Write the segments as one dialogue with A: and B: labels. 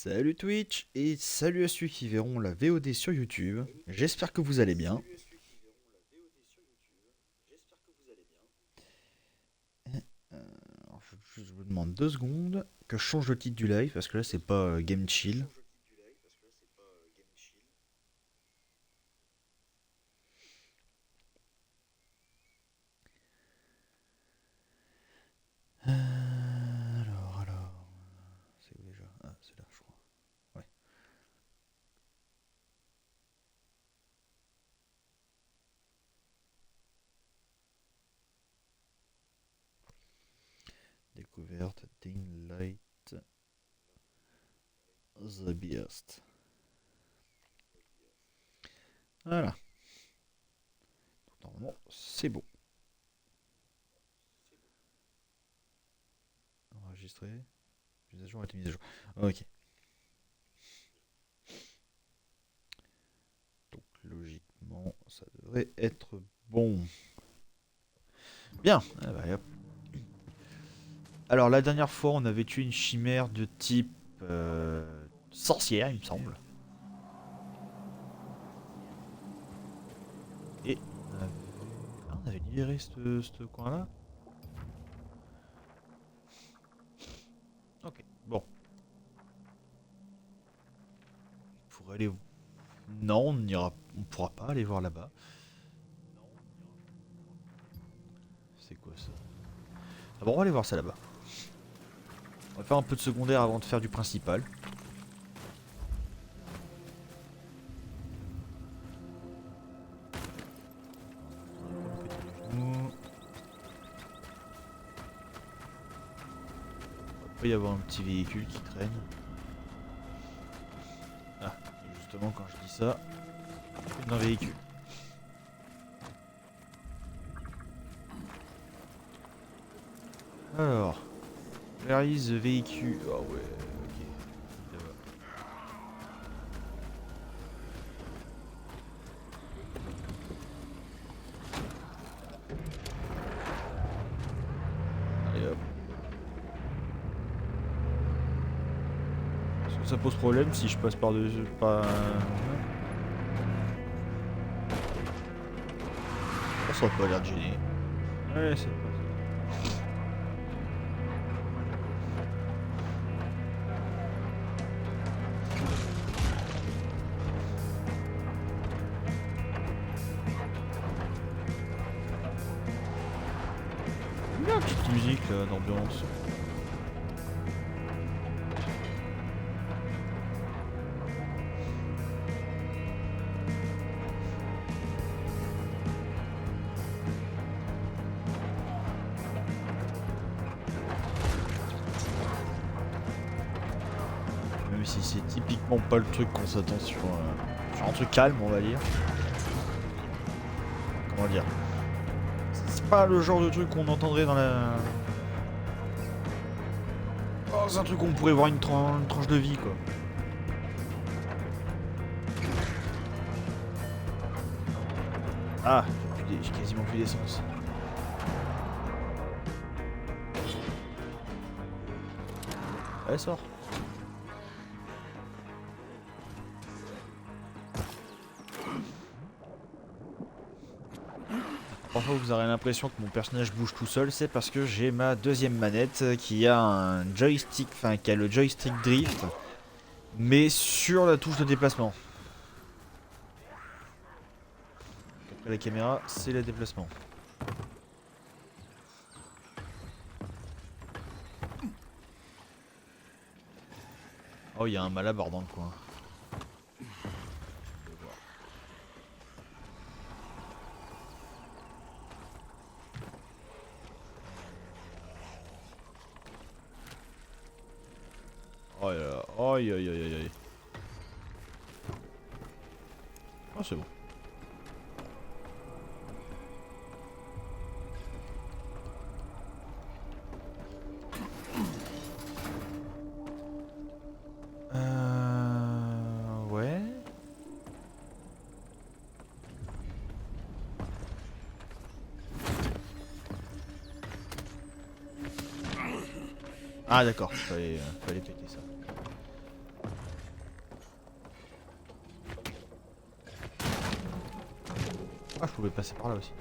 A: Salut Twitch et salut à ceux qui verront la VOD sur YouTube. J'espère que vous allez bien. Alors, je vous demande 2 secondes que je change le titre du live parce que là c'est pas Game Chill. Alors, c'est où déjà? Ah, c'est là je crois. Ouais. Découverte, Dying Light, The Beast. Voilà. Donc, normalement c'est bon. Enregistré. Mise à jour a été mise à jour. Ok. Donc logiquement ça devrait être bon. Bien. Ah bah, hop. Alors la dernière fois on avait tué une chimère de type sorcière il me semble. Et on avait libéré ce coin là. Ok, bon. Pour aller... Non, on pourra pas aller voir là-bas. C'est quoi ça? Ah bon, on va aller voir ça là-bas. On va faire un peu de secondaire avant de faire du principal. Il peut y avoir un petit véhicule qui traîne. Ah, justement quand je dis ça, d'un véhicule. Alors, where is the véhicule? Ah ouais, ok. Allez hop. Est-ce que ça pose problème si je passe par-dessus? Pas... Ça n'a pas l'air de gêner. Ouais, c'est pas ça. Bien, petite musique là, d'ambiance. Même si c'est typiquement pas le truc qu'on s'attend sur un truc calme, on va dire. Comment dire? C'est pas le genre de truc qu'on entendrait dans la... Oh, c'est un truc où on pourrait voir une tranche de vie, quoi. Ah, j'ai quasiment plus d'essence. Allez, sort. Parfois vous aurez l'impression que mon personnage bouge tout seul, c'est parce que j'ai ma deuxième manette qui a un joystick, enfin qui a le joystick drift, mais sur la touche de déplacement. Après la caméra, c'est le déplacement. Oh, il y a un malabar dans le coin. Oh là là, aïe aïe aïe aïe aïe. Oh, c'est bon. Ouais. Ah d'accord, fallait péter ça. pouvais passer par là aussi.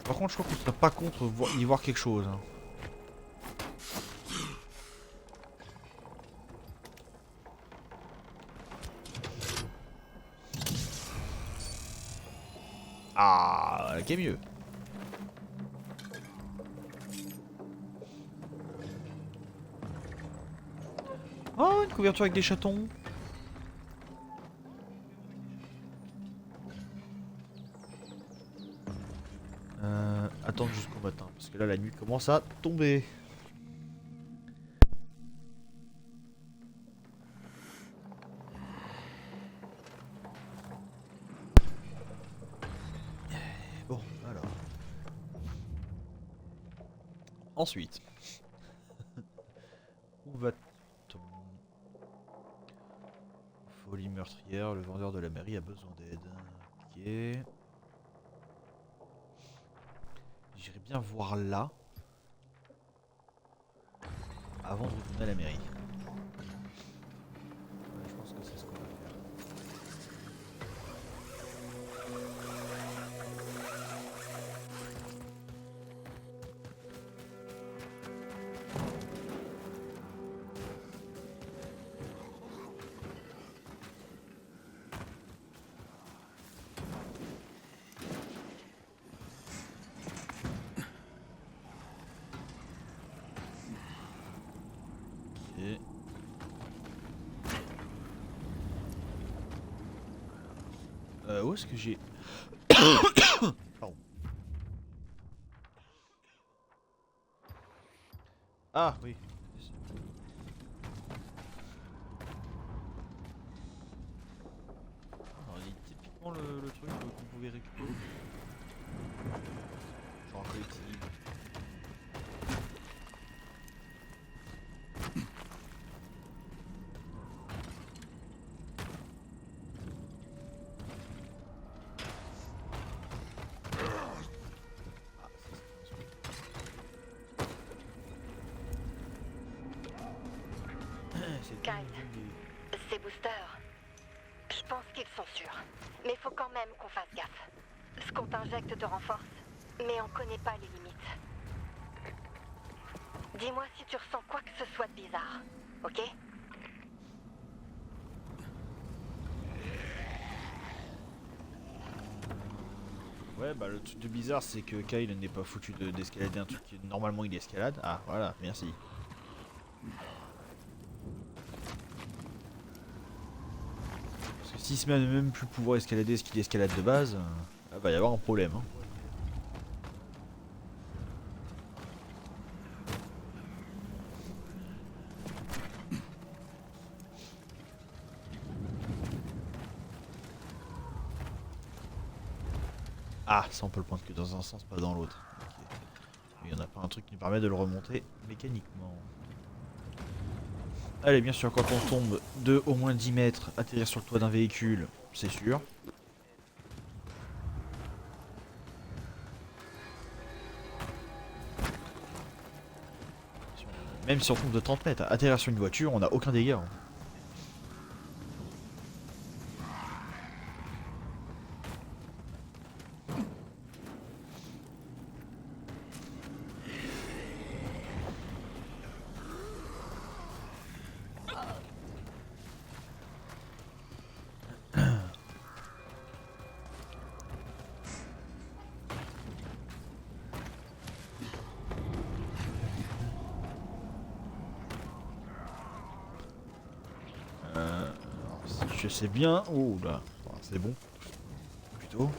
A: Par contre, je crois qu'on serait pas contre y voir quelque chose. Hein. Ah, ok, mieux. Oh, une couverture avec des chatons. Attendre jusqu'au matin, parce que là la nuit commence à tomber. Bon, alors. Ensuite. Où va-t-on? Folie meurtrière, le vendeur de la mairie a besoin d'aide. Ok. J'irai bien voir là. Avant de retourner à la mairie. Ouais, je pense que c'est ce qu'on va faire. Ok. Où est-ce que j'ai... Pardon. Ah oui. Alors, il est typiquement le truc qu'on pouvait récupérer. Genre un collectible. Ah, ça, c'est
B: Kyle,
A: tout.
B: ces boosters, je pense qu'ils sont sûrs. Mais faut quand même qu'on fasse gaffe. Ce qu'on t'injecte te renforce, mais on connaît pas les limites. Dis-moi si tu ressens quoi que ce soit de bizarre, ok?
A: Ouais, bah le truc de bizarre, c'est que Kyle n'est pas foutu d'escalader un truc qui normalement il escalade. Ah, voilà, merci. Parce que s'il se met à ne même plus pouvoir escalader ce qu'il escalade de base, là, va y avoir un problème. Hein. Ah, ça on peut le prendre que dans un sens, pas dans l'autre. Ok. Il n'y en a pas un truc qui me permet de le remonter mécaniquement. Allez, bien sûr, quand on tombe de au moins 10 mètres, atterrir sur le toit d'un véhicule, c'est sûr. Même si on tombe de 30 mètres, atterrir sur une voiture, on n'a aucun dégât. Hein. Alors, si je sais bien... Oh là, c'est bon. Plutôt.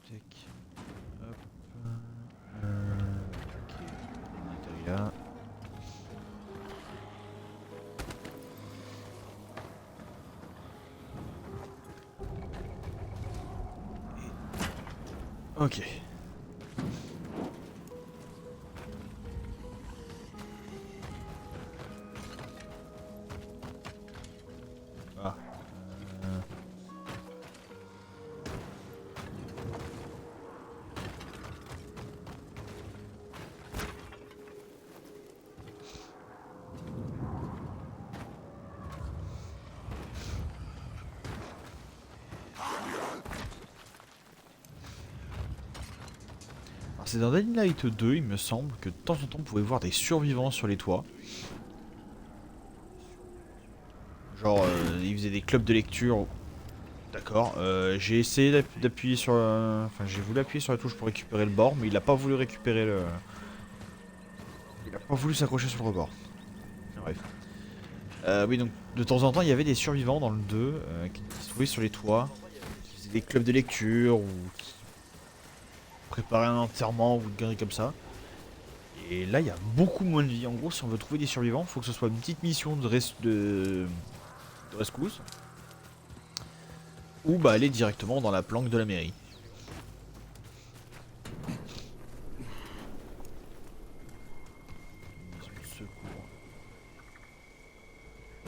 A: Tac. Hop. Ok. Matériel. Ok. Ah. c'est dans Dying Light 2, il me semble, que de temps en temps on pouvait voir des survivants sur les toits. Genre, ils faisaient des clubs de lecture. D'accord. J'ai essayé d'appuyer sur... Enfin, j'ai voulu appuyer sur la touche pour récupérer le bord, mais il a pas voulu récupérer le... Il a pas voulu s'accrocher sur le rebord. Bref. Oui, donc de temps en temps, il y avait des survivants dans le 2 qui se trouvaient sur les toits, qui faisaient des clubs de lecture ou qui préparaient un enterrement ou une connerie comme ça. Et là, il y a beaucoup moins de vie. En gros, si on veut trouver des survivants, il faut que ce soit une petite mission de rescousse. Ou bah aller directement dans la planque de la mairie.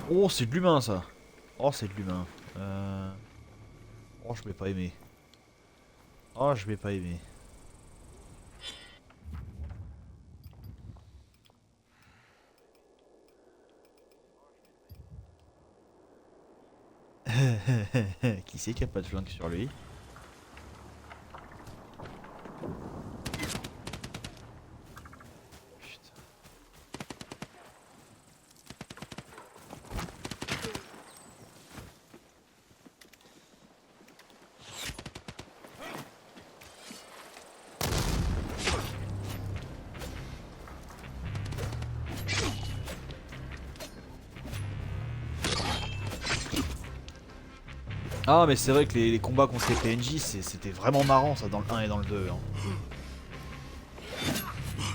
A: Oh, c'est de l'humain ça. Oh, c'est de l'humain. Oh, je vais pas aimer. Oh, je vais pas aimer. Qui c'est qui a pas de flingue sur lui? Putain. Ah, mais c'est vrai que les combats contre les PNJ, c'était vraiment marrant ça dans le 1 et dans le 2. Hein.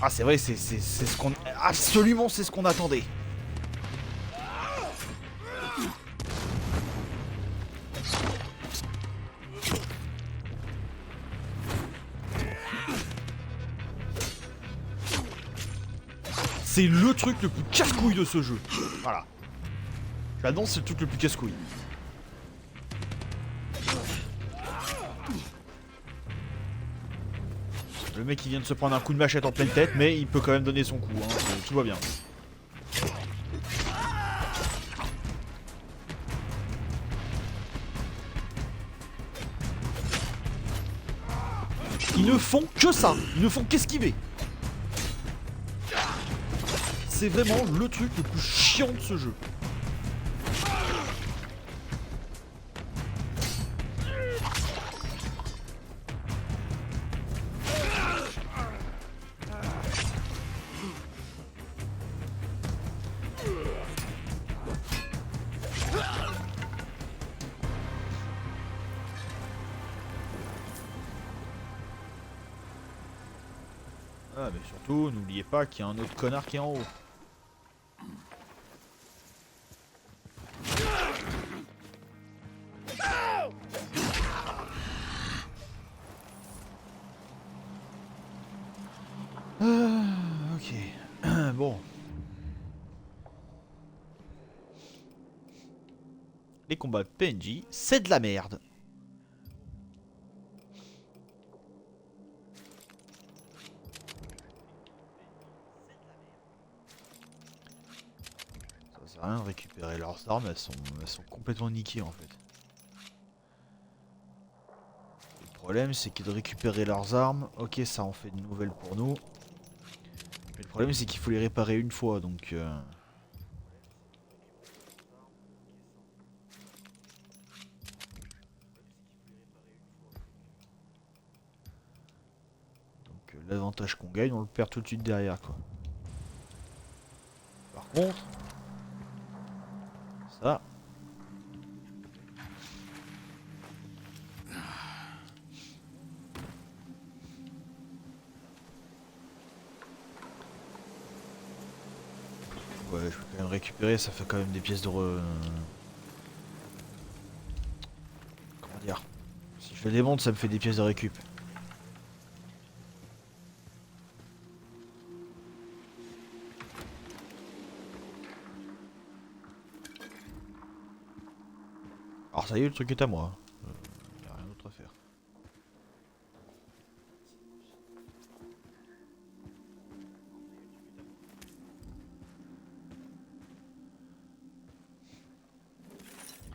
A: Ah, c'est vrai, c'est ce qu'on... Absolument, c'est ce qu'on attendait. C'est le truc le plus casse-couille de ce jeu. Voilà. J'annonce, c'est le truc le plus casse-couille. Le mec il vient de se prendre un coup de machette en pleine tête, mais il peut quand même donner son coup, hein. Tout va bien. Ils ne font que ça, ils ne font qu'esquiver. C'est vraiment le truc le plus chiant de ce jeu. Ah, mais surtout, n'oubliez pas qu'il y a un autre connard qui est en haut. Ok. Bon. Les combats de PNJ, c'est de la merde. Ça sert à rien de récupérer leurs armes, elles sont complètement niquées en fait. Le problème c'est que de récupérer leurs armes, ok ça en fait de nouvelles pour nous. Mais le problème c'est qu'il faut les réparer une fois donc... l'avantage qu'on gagne on le perd tout de suite derrière quoi. Par contre... Ça... Ouais, je peux quand même récupérer, ça fait quand même des pièces de Comment dire? Si je le démonte, ça me fait des pièces de récup. Alors ça y est, le truc est à moi. Y a rien d'autre à faire.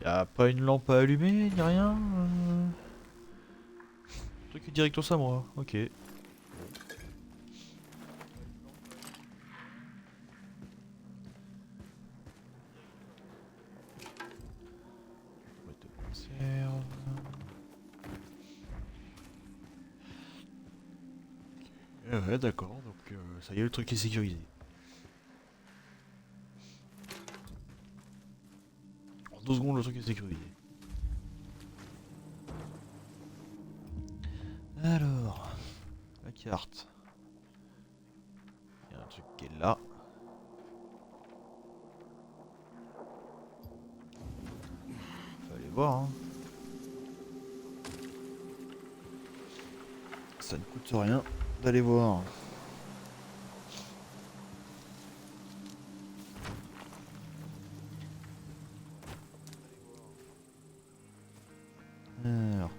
A: Y a pas une lampe à allumer, ni rien. Le truc est directos à moi, ok. Ouais, d'accord, donc ça y est, le truc est sécurisé. En 2 secondes, le truc est sécurisé. Alors, la carte. Il y a un truc qui est là. Faut aller voir, hein. Ça ne coûte rien d'aller voir. Alors.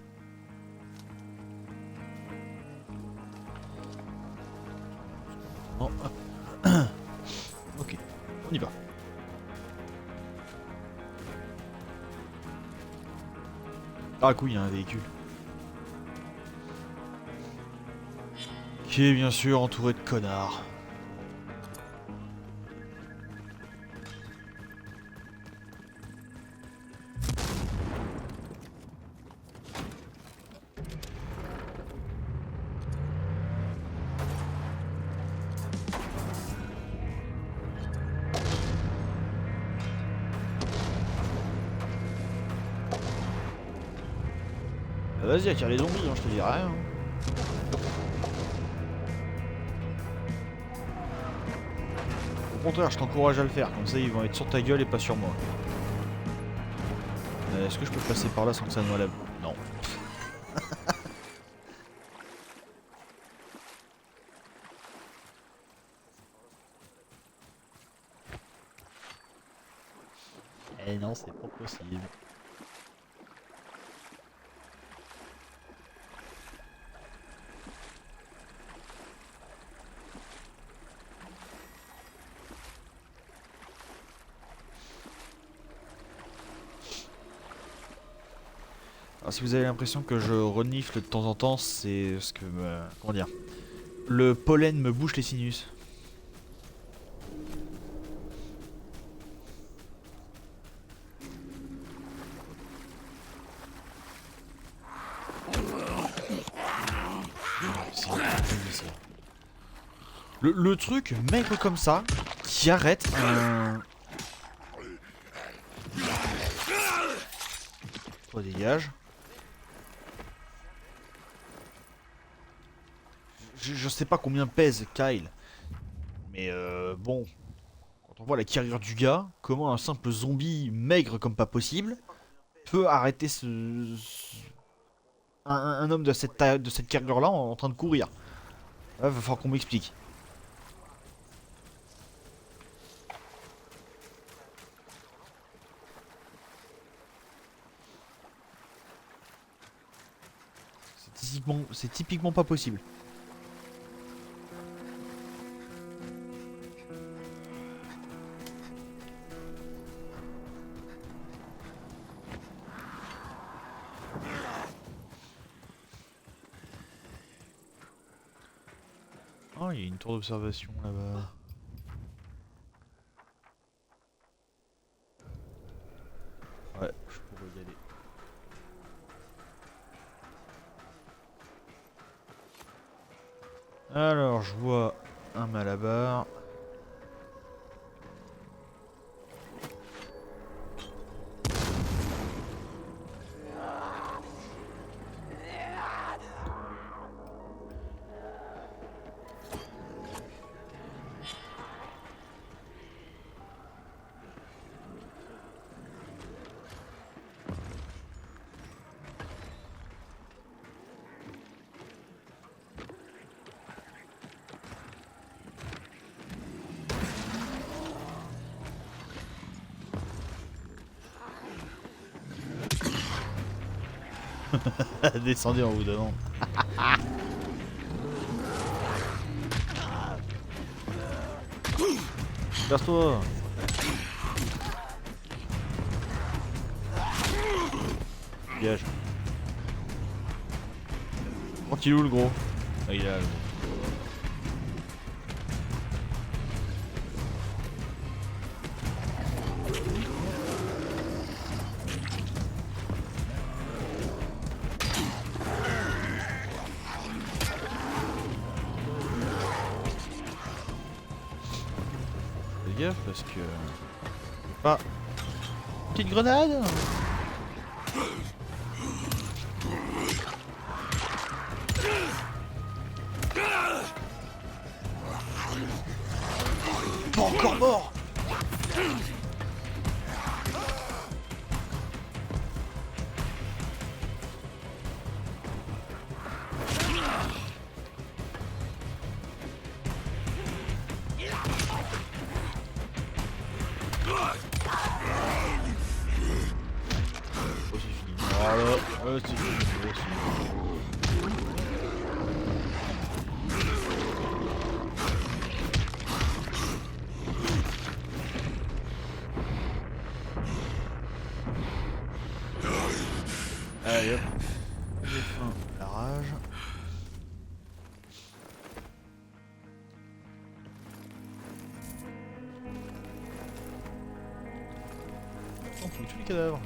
A: Non, hop. Ok, on y va. Ah, cool, il y a un véhicule. Qui est bien sûr entouré de connards. Bah, vas-y, attire les zombies, hein, je te dis rien. Au contraire, je t'encourage à le faire, comme ça ils vont être sur ta gueule et pas sur moi. Est-ce que je peux passer par là sans que ça noie la... Non. Eh non, c'est pas possible. Alors, si vous avez l'impression que je renifle de temps en temps, c'est ce que... comment dire, le pollen me bouche les sinus. Le truc maigre comme ça, qui arrête un... Toi dégage. Je sais pas combien pèse Kyle. Mais bon, quand on voit la carrure du gars, comment un simple zombie maigre comme pas possible peut arrêter un homme de cette taille, de cette carrure là en train de courir. Ouais, va falloir qu'on m'explique. C'est typiquement pas possible. Oh, il y a une tour d'observation là-bas. Ouais, je pourrais y aller. Alors, je vois un malabar. Descendez en vous donnant. Casse-toi. Dégage. Tranquillou le gros. Ah, il est là, le gros. gaffe parce que... Ah, petite grenade. Pas encore mort. Oh, c'est fini. Voilà. C'est fini. C'est fini. Allez hop. J'ai faim, la rage. On fout tous les cadavres.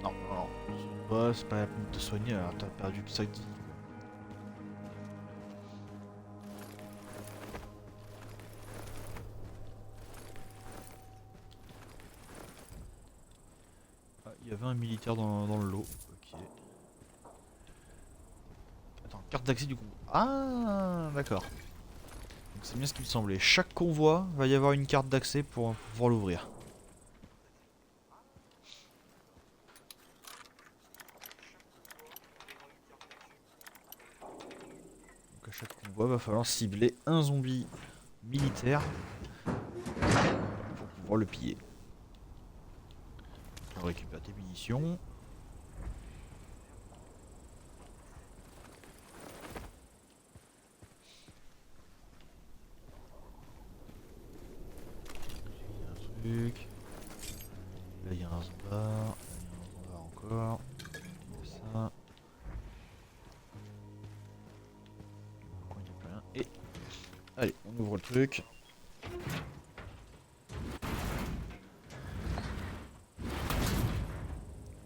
A: Non, non, non. C'est pas la peine de te soigner alors t'as perdu tout ça que dit. Ah, il y avait un militaire dans le lot. Ok. Attends, carte d'accès du convoi. Ah, d'accord. Donc c'est bien ce qui me semblait. Chaque convoi va y avoir une carte d'accès pour pouvoir l'ouvrir. Donc à chaque convoi va falloir cibler un zombie militaire pour pouvoir le piller. On récupère des munitions. Truc. Là il y a un zombard. Là il y a un zombard encore. Ça. Pourquoi il n'y a pas rien. Et. Allez, on ouvre le truc.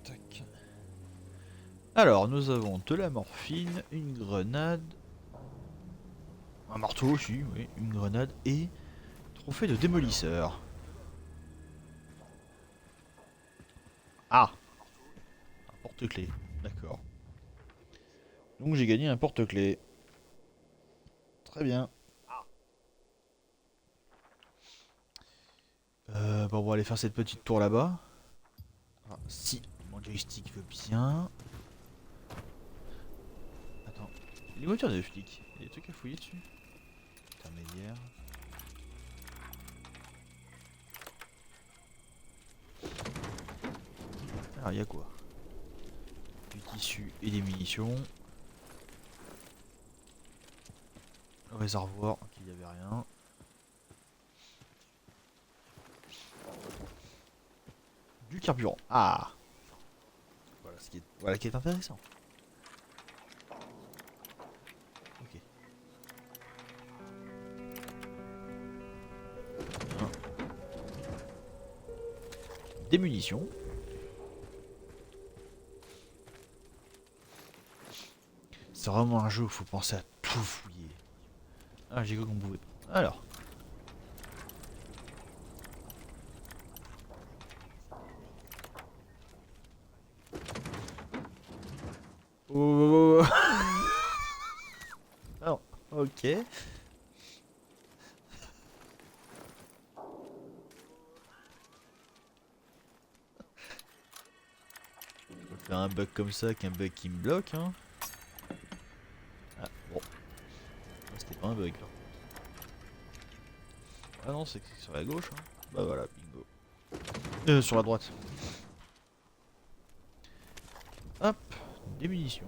A: Tac. Alors, nous avons de la morphine, une grenade. Un marteau aussi, oui, une grenade et. Trophée de démolisseur. Ah! Un porte-clés, d'accord. Donc j'ai gagné un porte-clés. Très bien. Bon, on va aller faire cette petite tour là-bas. Ah, si mon joystick veut bien. Attends, les voitures de flics, il y a des trucs à fouiller dessus. Intermédiaire. Alors il y a quoi? Du tissu et des munitions. Le réservoir, ok, il n'y avait rien. Du carburant. Ah, voilà qui est intéressant. Ok. Des munitions. C'est vraiment un jeu où il faut penser à tout fouiller. Ah, j'ai cru qu'on pouvait. Alors. Oh. Alors, ok. Je peux faire un bug comme ça qu'un bug qui me bloque, hein. Ah, bon. C'était pas un bug, là. Ah non, c'est sur la gauche, hein. Bah voilà, bingo. Sur la droite. Hop, des munitions.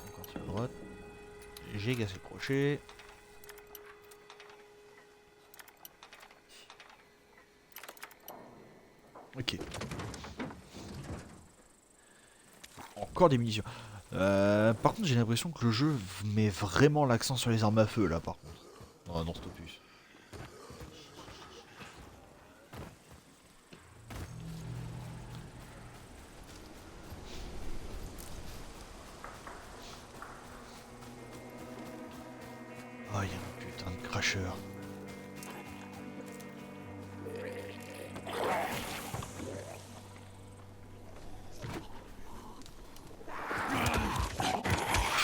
A: Encore sur la droite. J'ai cassé le crochet. Ok. Encore des munitions. Par contre, j'ai l'impression que le jeu met vraiment l'accent sur les armes à feu là, par contre. Dans cet opus. Oh, il y a un putain de cracheur.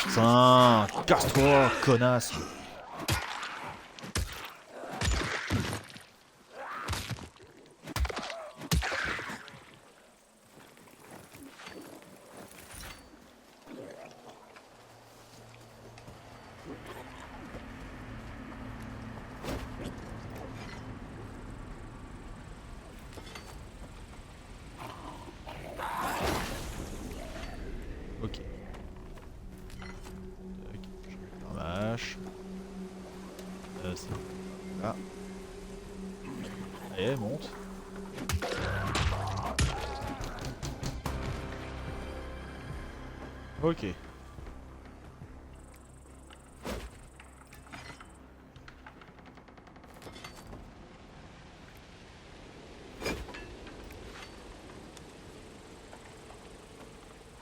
A: Putain, casse-toi, connasse. Ok. Tac, je ramasse. C'est là. Allez, monte. Ok.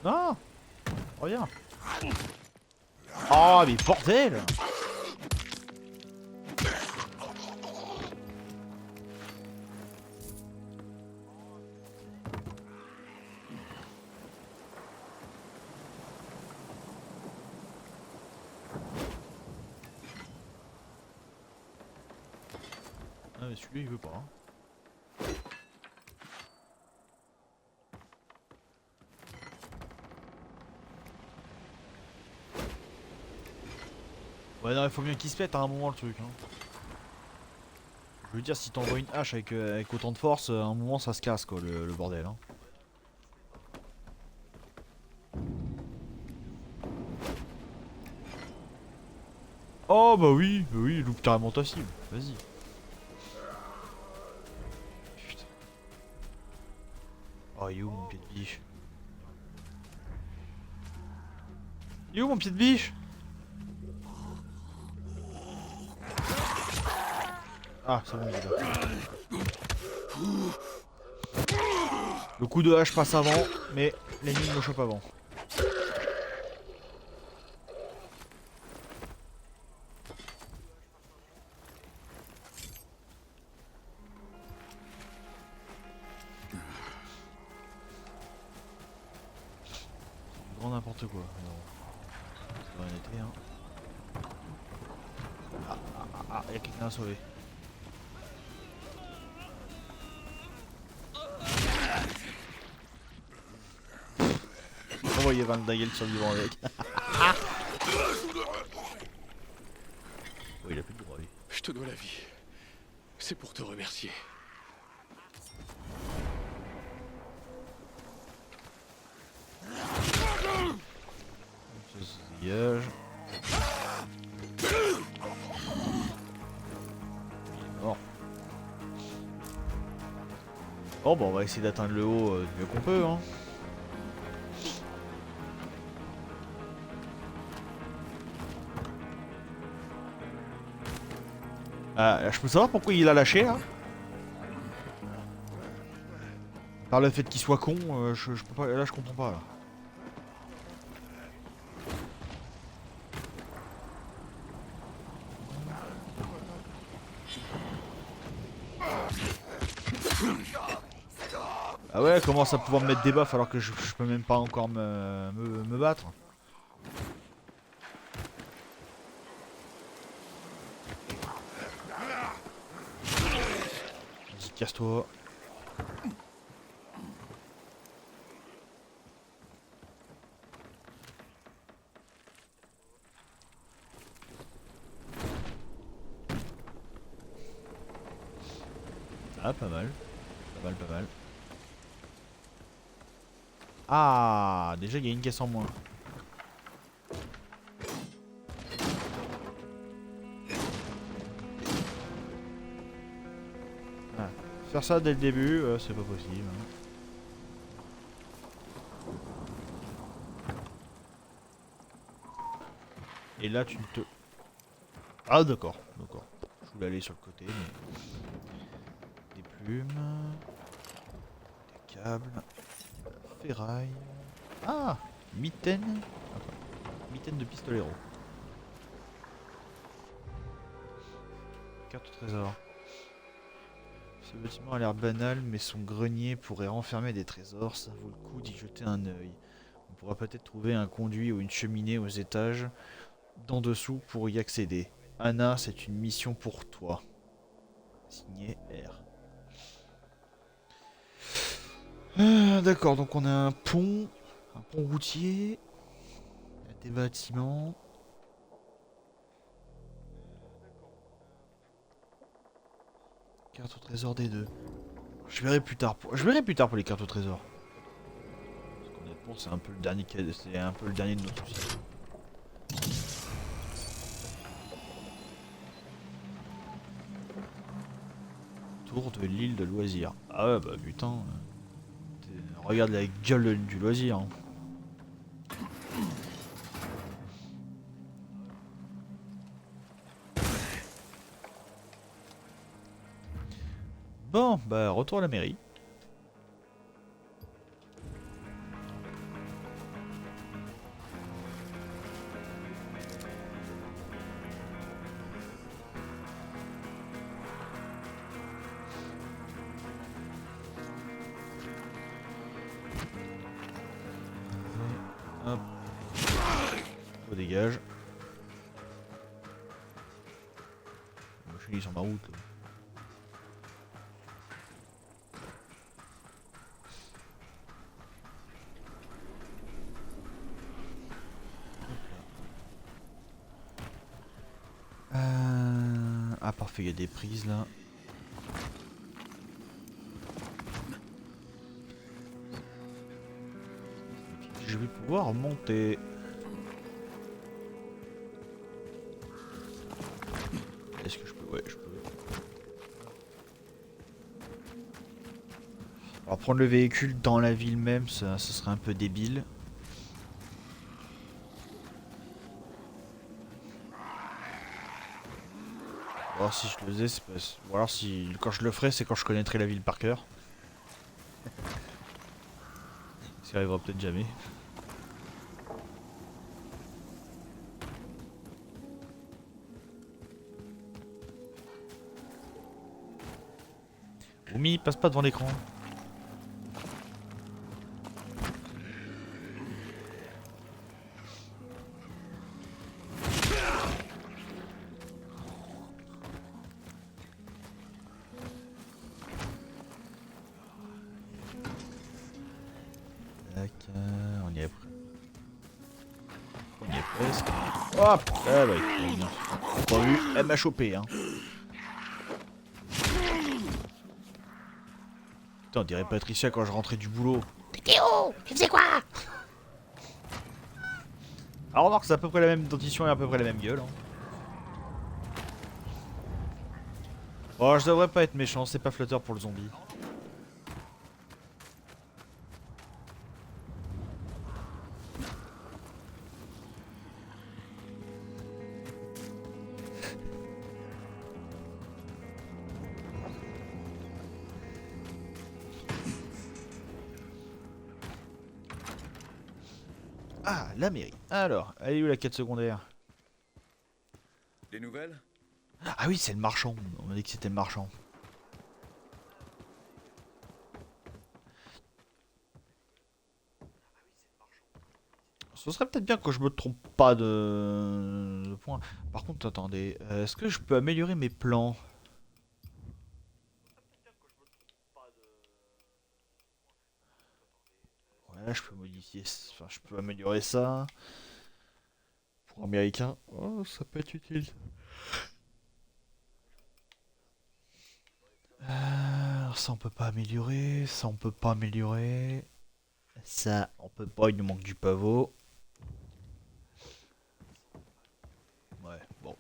A: Non. Reviens. Oh, mais bordel. Ah, mais celui-là, il veut pas. Hein. Ouais, non, il faut bien qu'il se pète à un moment le truc. Hein. Je veux dire, si t'envoies une hache avec autant de force, à un moment ça se casse quoi, le bordel. Hein. Oh bah oui, loupe carrément ta cible. Vas-y. Putain. Oh, il est où mon pied de biche? Il est où mon pied de biche? Ah, c'est bon, il est là. Le coup de hache passe avant, mais l'ennemi me chope avant. Grand n'importe quoi. Ça va en été, hein. Y'a quelqu'un à sauver. Envoyez Van Dagel survivant avec. Oh, il a plus de droit, lui.
C: Je te dois la vie. C'est pour te remercier.
A: Ça se dégage. Il est mort. Bon, bah on va essayer d'atteindre le haut du mieux qu'on peut, hein. Je peux savoir pourquoi il a lâché là? Par le fait qu'il soit con, je peux pas, là je comprends pas là. Ah ouais, commence à pouvoir me mettre des buffs alors que je peux même pas encore me battre. Vas-y, casse-toi. Ah, pas mal. Pas mal, pas mal. Ah, déjà il y a une caisse en moins. faire ça dès le début, c'est pas possible. Hein. Et là, tu ne te... Ah, d'accord, d'accord. Je voulais aller sur le côté, mais... Des plumes... Des câbles... Ferraille... Ah, mitaine. Attends. Mitaine de pistolero. Carte au trésor. Ce bâtiment a l'air banal, mais son grenier pourrait renfermer des trésors. Ça vaut le coup d'y jeter un œil. On pourra peut-être trouver un conduit ou une cheminée aux étages d'en dessous pour y accéder. Anna, c'est une mission pour toi. Signé R. D'accord, donc on a un pont routier, il y a des bâtiments. Carte au trésor des deux. Je verrai plus tard pour les cartes au trésor. Parce qu'honnêtement, c'est un peu le dernier de nos soucis. Tour de l'île de loisirs. Ah ouais, bah putain. Regarde la gueule du loisir. Hein. Bon, bah retour à la mairie. Hop. On dégage. Je suis sur ma route. Là. Ah parfait, il y a des prises là. Je vais pouvoir monter. Est-ce que je peux? Ouais, je peux. Alors prendre le véhicule dans la ville même, ça serait un peu débile. Ou alors si je le faisais, c'est pas... Ou alors si quand je le ferais, c'est quand je connaîtrais la ville par cœur. Ça arrivera peut-être jamais. Oumi, passe pas devant l'écran. Tac, on y est prêt. On y est presque. Hop! Ah bah, pas vu, elle m'a chopé, hein. Putain, on dirait Patricia quand je rentrais du boulot.
D: Théo, tu faisais quoi?
A: Alors remarque, c'est à peu près la même dentition et à peu près la même gueule. Hein. Oh, je devrais pas être méchant, c'est pas flatteur pour le zombie. Ah, la mairie. Alors, elle est où la quête secondaire?
C: Des nouvelles?
A: Ah oui, c'est le marchand. On m'a dit que c'était le marchand. Ce serait peut-être bien que je me trompe pas de point. Par contre, attendez. Est-ce que je peux améliorer mes plans? Ouais, je peux modifier. Enfin, je peux améliorer ça. Pour américain. Oh, ça peut être utile. Ça on peut pas améliorer, ça on peut pas améliorer. Ça on peut pas, il nous manque du pavot. Ouais, bon,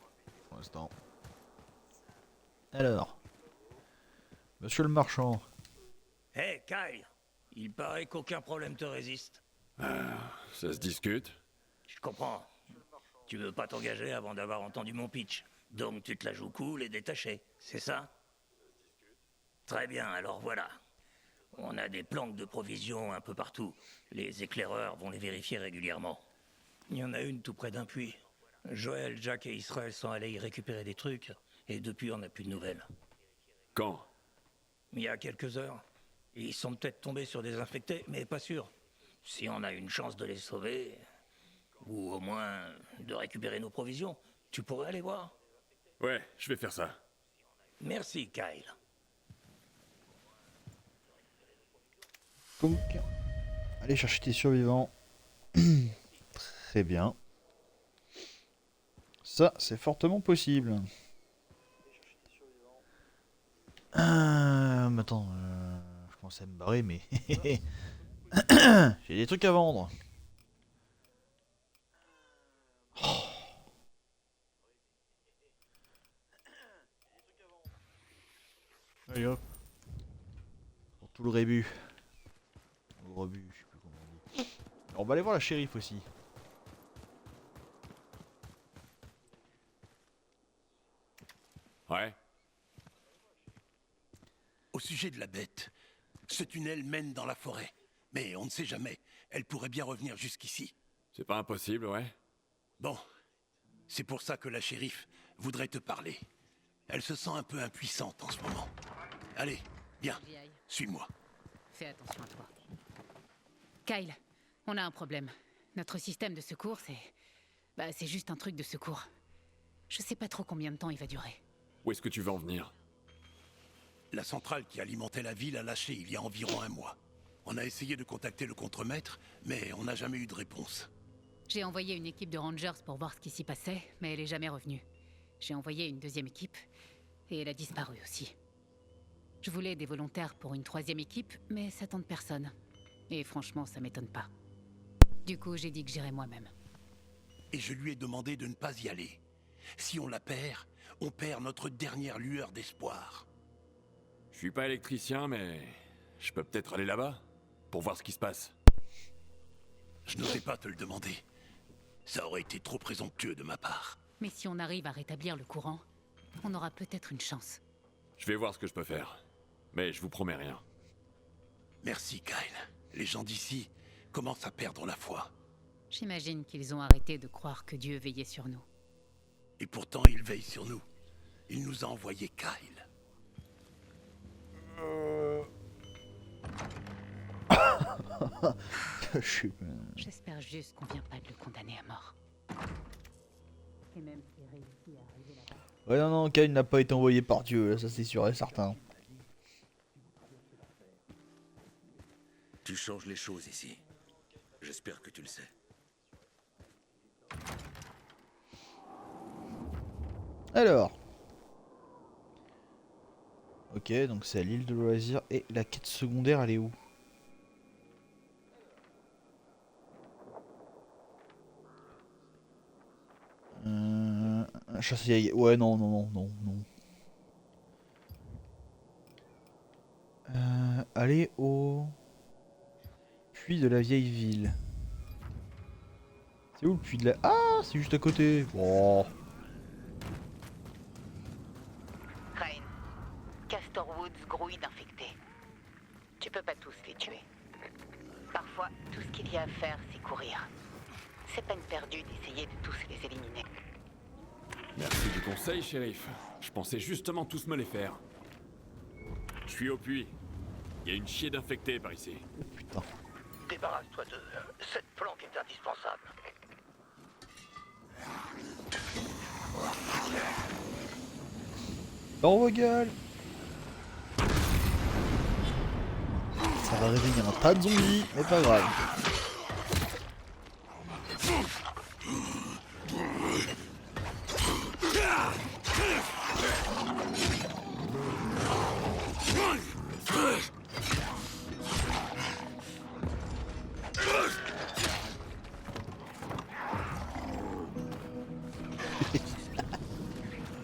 A: pour l'instant. Alors, Monsieur le marchand.
E: Hé, Kyle, il paraît qu'aucun problème te résiste.
F: Ça se discute.
E: Je comprends. Tu veux pas t'engager avant d'avoir entendu mon pitch. Donc tu te la joues cool et détaché, c'est ça? Très bien, alors voilà. On a des planques de provisions un peu partout. Les éclaireurs vont les vérifier régulièrement. Il y en a une tout près d'un puits. Joël, Jack et Israël sont allés y récupérer des trucs, et depuis on n'a plus de nouvelles.
F: Quand?
E: Il y a quelques heures. Ils sont peut-être tombés sur des infectés, mais pas sûr. Si on a une chance de les sauver, ou au moins de récupérer nos provisions, tu pourrais aller voir.
F: Ouais, je vais faire ça.
E: Merci, Kyle.
A: Donc, allez chercher tes survivants. Très bien. Ça, c'est fortement possible. Attends, je commence à me barrer, mais j'ai des trucs à vendre. Oh. Allez hop. Pour tout le rébut. Le rebut, je sais plus comment on dit. Alors, on va aller voir la shérif aussi.
F: Ouais.
G: Au sujet de la bête, ce tunnel mène dans la forêt. Mais on ne sait jamais, elle pourrait bien revenir jusqu'ici.
F: C'est pas impossible, ouais.
G: Bon, c'est pour ça que la shérif voudrait te parler. Elle se sent un peu impuissante en ce moment. Allez, viens,
H: J'y aille.
G: suis-moi.
H: Fais attention à toi. Kyle, on a un problème. Notre système de secours, c'est juste un truc de secours. Je sais pas trop combien de temps il va durer.
F: Où est-ce que tu veux en venir?
G: La centrale qui alimentait la ville a lâché il y a environ un mois. On a essayé de contacter le contremaître, mais on n'a jamais eu de réponse.
H: J'ai envoyé une équipe de rangers pour voir ce qui s'y passait, mais elle est jamais revenue. J'ai envoyé une deuxième équipe, et elle a disparu aussi. Je voulais des volontaires pour une troisième équipe, mais ça tente personne. Et franchement, ça m'étonne pas. Du coup, j'ai dit que j'irais moi-même.
G: Et je lui ai demandé de ne pas y aller. Si on la perd, on perd notre dernière lueur d'espoir.
F: Je suis pas électricien, mais je peux peut-être aller là-bas pour voir ce qui se passe.
G: Je n'osais pas te le demander. Ça aurait été trop présomptueux de ma part.
H: Mais si on arrive à rétablir le courant, on aura peut-être une chance.
F: Je vais voir ce que je peux faire. Mais je vous promets rien.
G: Merci, Kyle. Les gens d'ici commencent à perdre la foi.
H: J'imagine qu'ils ont arrêté de croire que Dieu veillait sur nous.
G: Et pourtant, il veille sur nous. Il nous a envoyé Kyle.
A: Je suis...
H: J'espère juste qu'on vient pas de le condamner à mort. Et même s'il réussit à arriver là-bas...
A: Ouais, non, non, Kyle n'a pas été envoyé par Dieu, ça c'est sûr et certain.
C: Tu changes les choses ici. J'espère que tu le sais.
A: Alors. Ok, donc c'est à l'île de loisirs. Et la quête secondaire, elle est où? Chasser... Ouais, non, non, non, non, non. Aller au... Puits de la vieille ville. C'est où le puits de la... Ah, c'est juste à côté. Oh.
B: Crane, Castor Woods grouille d'infectés. Tu peux pas tous les tuer. Parfois, tout ce qu'il y a à faire, c'est courir. C'est peine perdue d'essayer de tous les éliminer.
F: Merci du conseil, shérif. Je pensais justement tous me les faire. Je suis au puits. Il y a une chier d'infectés par ici.
A: Putain.
E: Débarrasse-toi d'eux. Cette planque est indispensable.
A: Dans vos gueules. Ça va réveiller un tas de zombies, mais pas grave.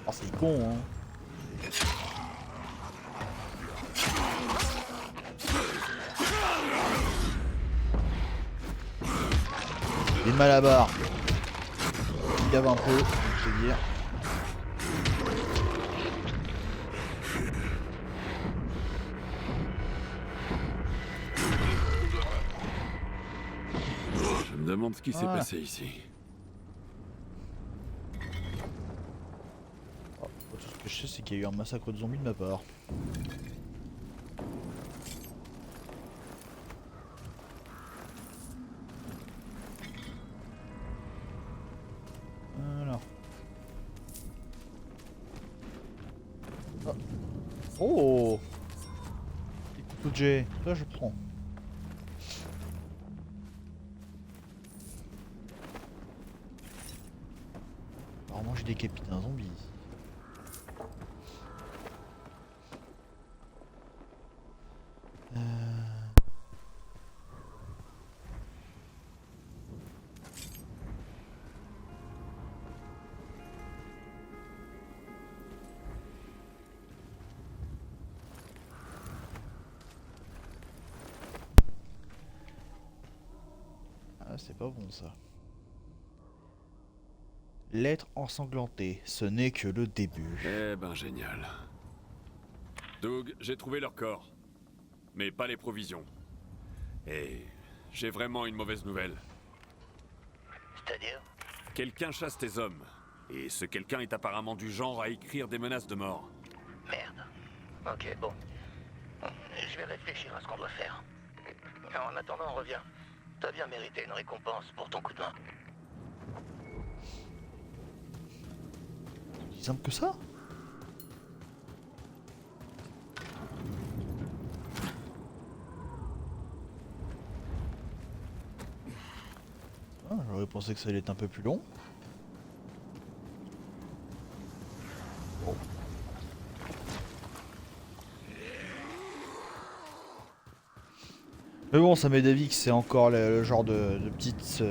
A: Oh, c'est con, hein. Des malabars. Il gave un peu, je veux dire.
F: Je me demande ce qui s'est
A: Voilà.
F: passé ici.
A: Oh, tout ce que je sais, c'est qu'il y a eu un massacre de zombies de ma part. Voilà. Ah. Oh, des couteaux de jet, ça je prends. Apparemment j'ai décapité un zombie. Ah, c'est pas bon ça. Lettre ensanglantée, ce n'est que le début.
F: Eh ben génial. Doug, j'ai trouvé leur corps. Mais pas les provisions. Et j'ai vraiment une mauvaise nouvelle.
E: C'est-à-dire?
F: Quelqu'un chasse tes hommes. Et ce quelqu'un est apparemment du genre à écrire des menaces de mort.
E: Merde. Ok, bon. Je vais réfléchir à ce qu'on doit faire. En attendant, on revient. T'as bien mérité une récompense pour ton coup de main.
A: Si simple que ça? Ah, j'aurais pensé que ça allait être un peu plus long. Bon. Mais bon, ça m'est d'avis que c'est encore le genre de petites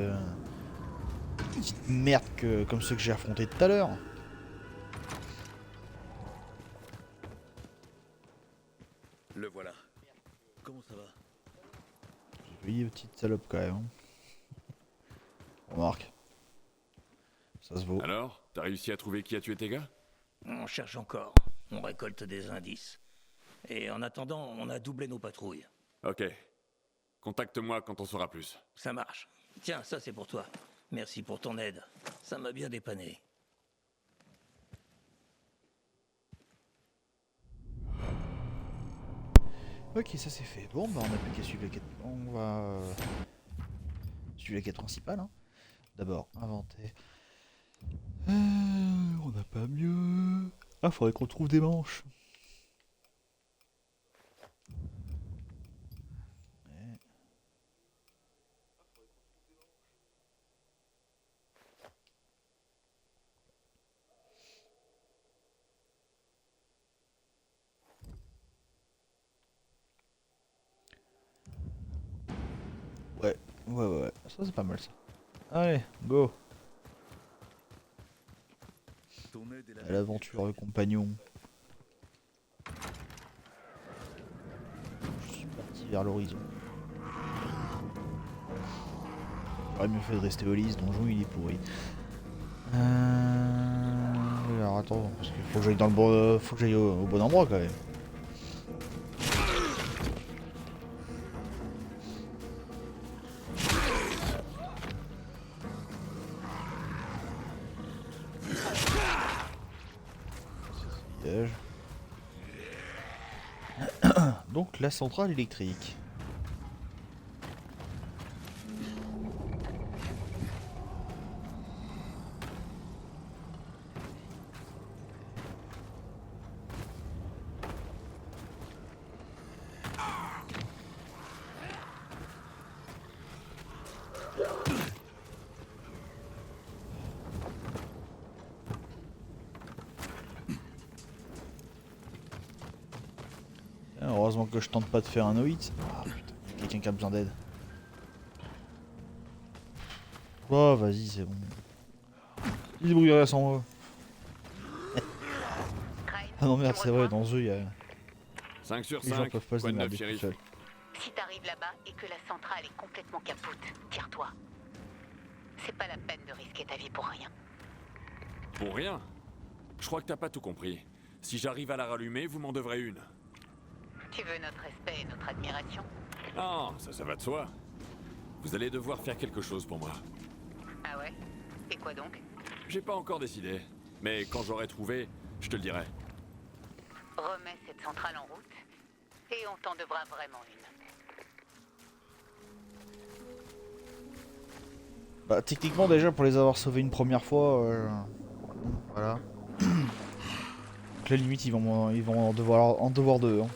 A: merdes comme ceux que j'ai affrontés tout à l'heure.
C: Le voilà. Comment ça va?
A: Oui, petite salope quand même. Remarque. Ça se vaut.
F: Alors, t'as réussi à trouver qui a tué tes gars?
E: On cherche encore. On récolte des indices. Et en attendant, on a doublé nos patrouilles.
F: Ok. Contacte-moi quand on saura plus.
E: Ça marche. Tiens, ça c'est pour toi. Merci pour ton aide. Ça m'a bien dépanné.
A: Ok, ça c'est fait. Bon, bah on a plus qu'à suivre la quête. On va suivre la quête principale. Hein. D'abord, inventer. On n'a pas mieux. Ah, faudrait qu'on trouve des manches. Ouais. Ouais. Ça c'est pas mal ça. Allez, go.
C: Ton aide est la
A: À l'aventure, le compagnon. Je suis parti vers l'horizon. J'aurais mieux fait de rester au lit, ce donjon il est pourri. Alors attends, parce qu'il faut que j'aille dans le bon, faut que j'aille au bon endroit quand même. Donc la centrale électrique. Heureusement que je tente pas de faire un no-hit. Ah putain, y a quelqu'un qui a besoin d'aide. Oh vas-y c'est bon. Il se débrouillerait sans moi. Ah non merde c'est vrai, dans ce jeu il y a...
F: 5 sur
A: les gens
F: 5.
A: peuvent pas se
F: Quoi de neuf,
A: démerder tout
F: shérif?
A: seuls.
B: Si t'arrives là-bas et que la centrale est complètement capote, tire-toi. C'est pas la peine de risquer ta vie pour rien.
F: Pour rien. Je crois que t'as pas tout compris. Si j'arrive à la rallumer, vous m'en devrez une.
B: Tu veux notre respect et notre admiration?
F: Ah, ça va de soi. Vous allez devoir faire quelque chose pour moi.
B: Ah ouais? Et quoi donc?
F: J'ai pas encore décidé. Mais quand j'aurai trouvé, je te le dirai.
B: Remets cette centrale en route, et on t'en devra vraiment une.
A: Bah, techniquement, déjà, pour les avoir sauvés une première fois, voilà. Donc là, limite, ils vont en devoir deux. Hein.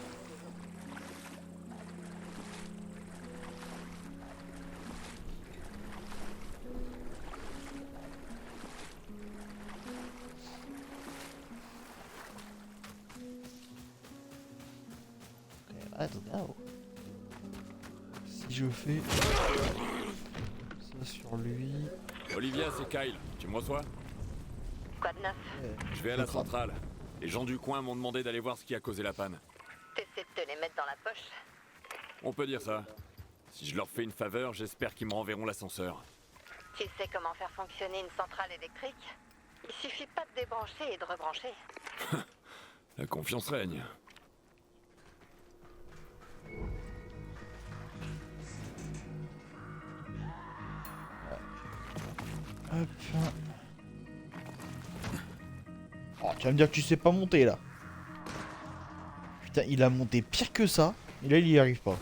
A: Let's go. Si je fais ça sur lui.
F: Olivia, c'est Kyle. Tu me reçois?
B: Quoi de neuf?
F: Je vais à la centrale. Les gens du coin m'ont demandé d'aller voir ce qui a causé la panne.
B: T'essaies de te les mettre dans la poche?
F: On peut dire ça. Si je leur fais une faveur, j'espère qu'ils me renverront l'ascenseur.
B: Tu sais comment faire fonctionner une centrale électrique? Il suffit pas de débrancher et de rebrancher.
F: La confiance règne.
A: Hop. Oh, tu vas me dire que tu sais pas monter là. Putain, il a monté pire que ça. Et là, il y arrive pas.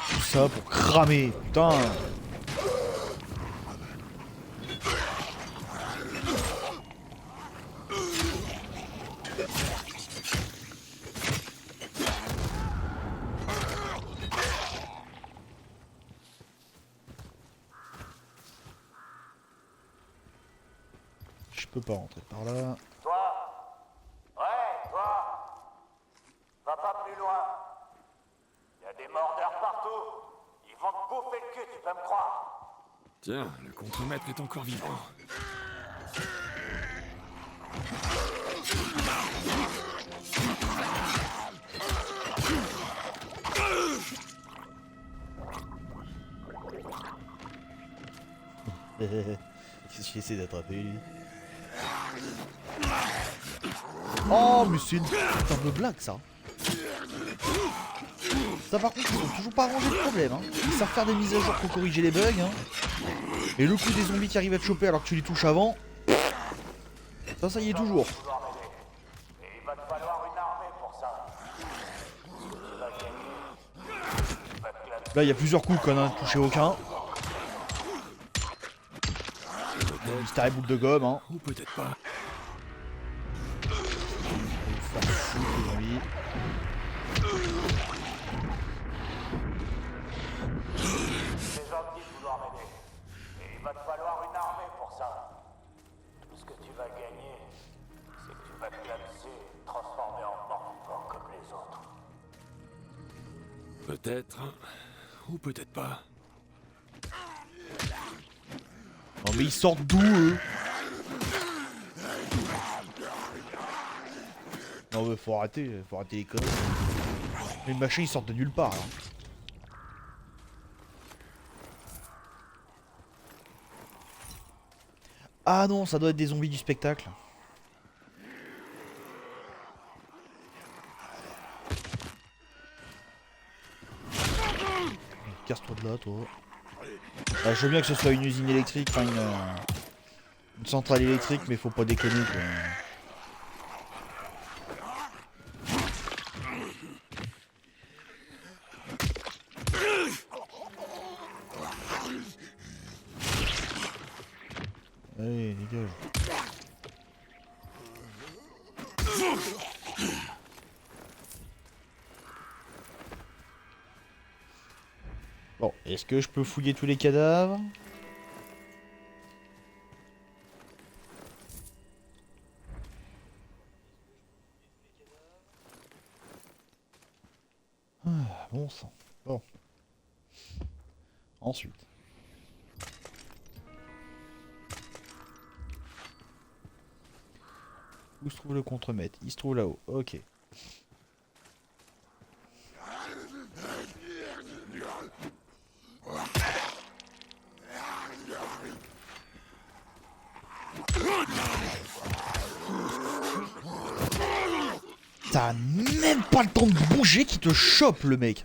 A: Tout ça pour cramer. Putain. Je peux pas rentrer par là.
I: Toi? Ouais, toi? Va pas plus loin. Y a des mordeurs partout. Ils vont te bouffer le cul, tu peux me croire.
F: Tiens, le contremaître est encore vivant.
A: Qu'est-ce qu'il essaie d'attraper lui? Oh mais c'est une putain de blague ça. Ça par contre ils ont toujours pas arrangé le problème hein. Ils savent faire des mises à jour pour corriger les bugs hein. Et le coup des zombies qui arrivent à te choper alors que tu les touches avant, ça y est toujours.
I: Et il va te falloir une armée pour ça. Tu vas gagner. Tu vas te claquer.
A: Là il y a plusieurs coups qu'on a touché aucun. Mystère boule de gomme hein.
F: Ou peut-être pas.
A: Ça fout, les zombies.
I: C'est gentil de vouloir m'aider. Et il va te falloir une armée pour ça. Tout ce que tu vas gagner, c'est que tu vas te clamser et te transformer en mort-vivant comme les autres.
F: Peut-être. Ou peut-être pas.
A: Non mais ils sortent d'où eux? Non mais faut arrêter les conneries. Les machins ils sortent de nulle part là. Ah non, ça doit être des zombies du spectacle. Casse-toi de là, toi. Ah, je veux bien que ce soit une usine électrique, enfin une centrale électrique, mais faut pas déconner quoi. Allez, dégage. Bon, est-ce que je peux fouiller tous les cadavres? Ah, bon sang. Bon. Ensuite. Où se trouve le contremaître? Il se trouve là-haut. Ok. T'as même pas le temps de bouger qui te chope le mec.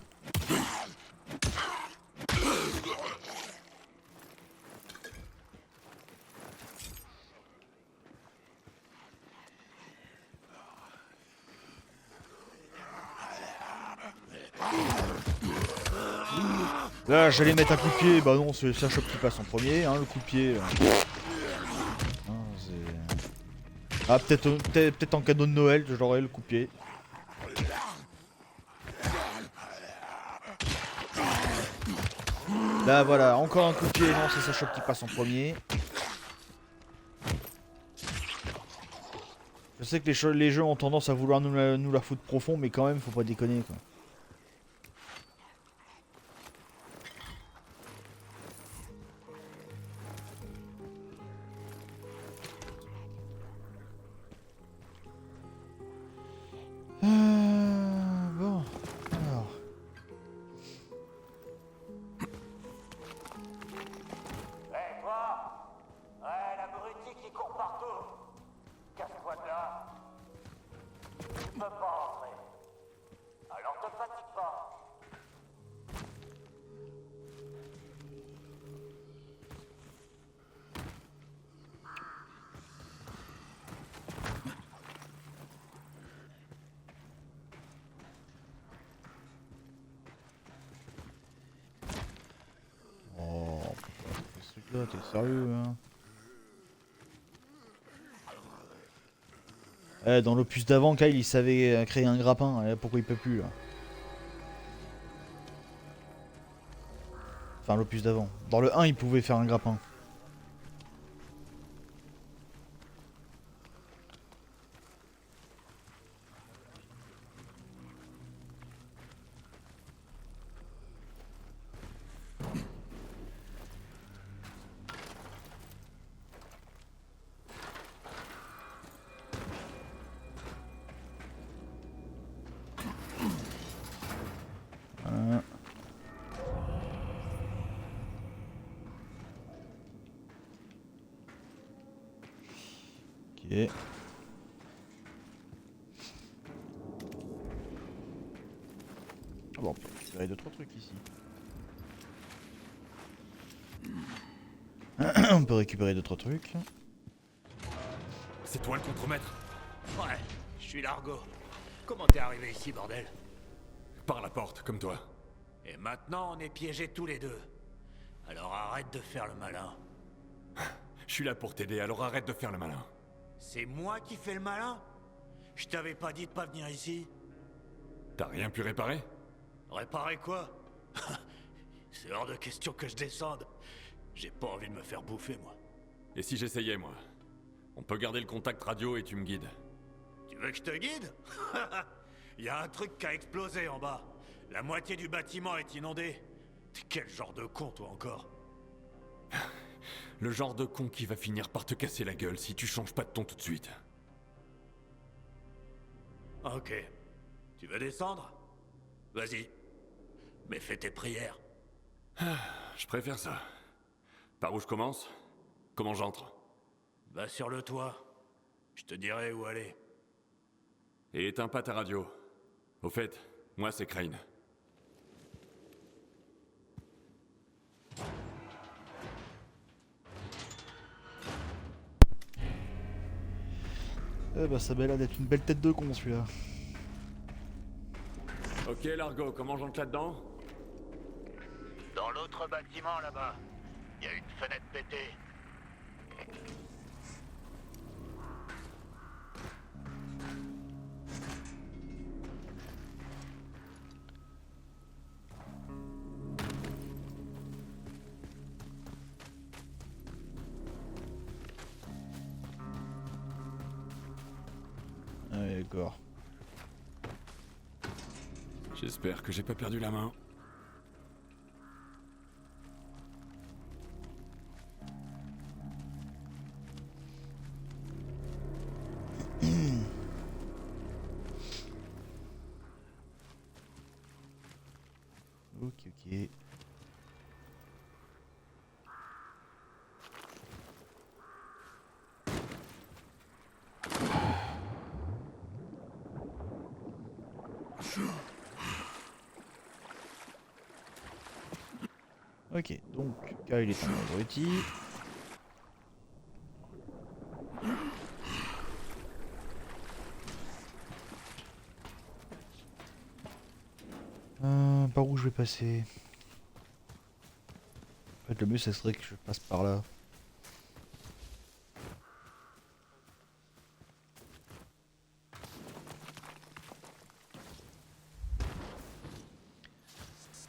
A: Là j'allais mettre un coup de pied, bah non c'est un choc qui passe en premier, hein, le coup de pied. Ah peut-être en cadeau de Noël j'aurai le coup de pied. Là voilà, encore un coup de pied, non c'est Sachop qui passe en premier. Je sais que les jeux ont tendance à vouloir nous la foutre profond, mais quand même faut pas déconner quoi. Bon, alors.
I: Hé, toi! Ouais, l'abruti qui court partout! Casse-toi de là! Tu peux pas entrer. Alors te fatigue pas.
A: Oh, ce truc-là, t'es sérieux, hein? Dans l'opus d'avant, Kyle il savait créer un grappin, pourquoi il peut plus là? Enfin l'opus d'avant. Dans le 1 il pouvait faire un grappin. Voilà. Ok. Ah bon, on peut récupérer 2-3 trucs ici. On peut récupérer 2-3 trucs.
F: C'est toi le contremaître?
E: Ouais, je suis Largo. Comment t'es arrivé ici, bordel?
F: Par la porte, comme toi.
E: Et maintenant, on est piégés tous les deux. Alors arrête de faire le malin.
F: Je suis là pour t'aider, alors arrête de faire le malin.
E: C'est moi qui fais le malin? Je t'avais pas dit de pas venir ici?
F: T'as rien pu réparer?
E: Réparer quoi? C'est hors de question que je descende. J'ai pas envie de me faire bouffer, moi.
F: Et si j'essayais, moi? On peut garder le contact radio et tu me guides.
E: Tu veux que je te guide? Y a un truc qui a explosé en bas. La moitié du bâtiment est inondée. T'es quel genre de con, toi, encore?
F: Le genre de con qui va finir par te casser la gueule si tu changes pas de ton tout de suite.
E: Ok. Tu veux descendre? Vas-y. Mais fais tes prières.
F: Je préfère ça. Par où je commence? Comment j'entre?
E: Va sur le toit. Je te dirai où aller.
F: Et éteins pas ta radio. Au fait, moi c'est Crane.
A: Eh bah ça m'a l'air d'être une belle tête de con celui-là.
F: Ok Largo, comment j'entre là-dedans?
I: Dans l'autre bâtiment là-bas, il y a une fenêtre pétée.
A: Ouais, d'accord.
F: J'espère que j'ai pas perdu la main.
A: Ok, donc Kyle est un abruti. Par où je vais passer? En fait, le mieux, ça serait que je passe par là.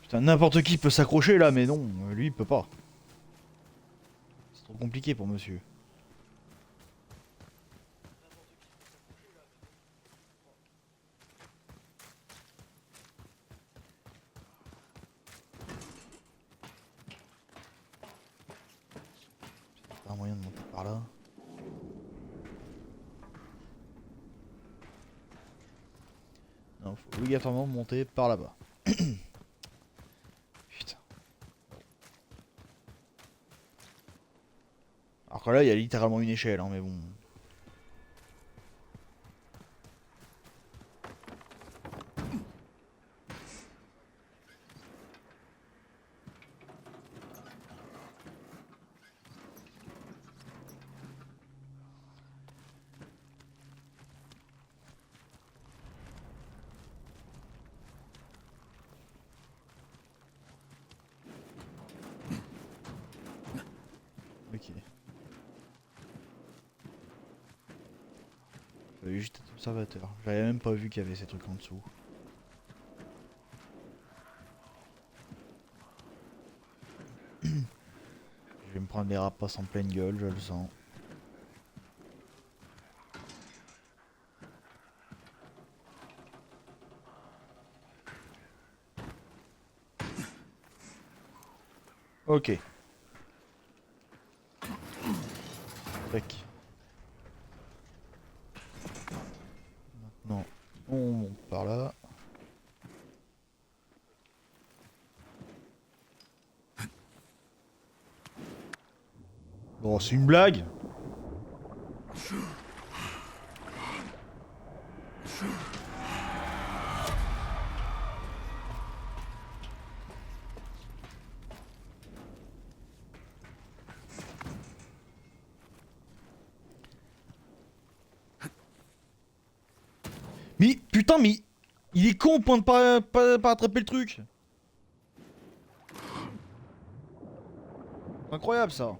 A: Putain, n'importe qui peut s'accrocher là, mais non, lui il peut pas. C'est trop compliqué pour monsieur. Pas un moyen de monter par là. Non, faut obligatoirement monter par là-bas. Putain. Alors que là, il y a littéralement une échelle, hein, mais bon. Ok. Fallait juste être observateur. J'avais même pas vu qu'il y avait ces trucs en dessous. Je vais me prendre les rapaces en pleine gueule, je le sens. Ok. Tac. Maintenant, on monte par là. Bon, c'est une blague. Mais putain, mais il est con au point de pas attraper le truc. Incroyable ça.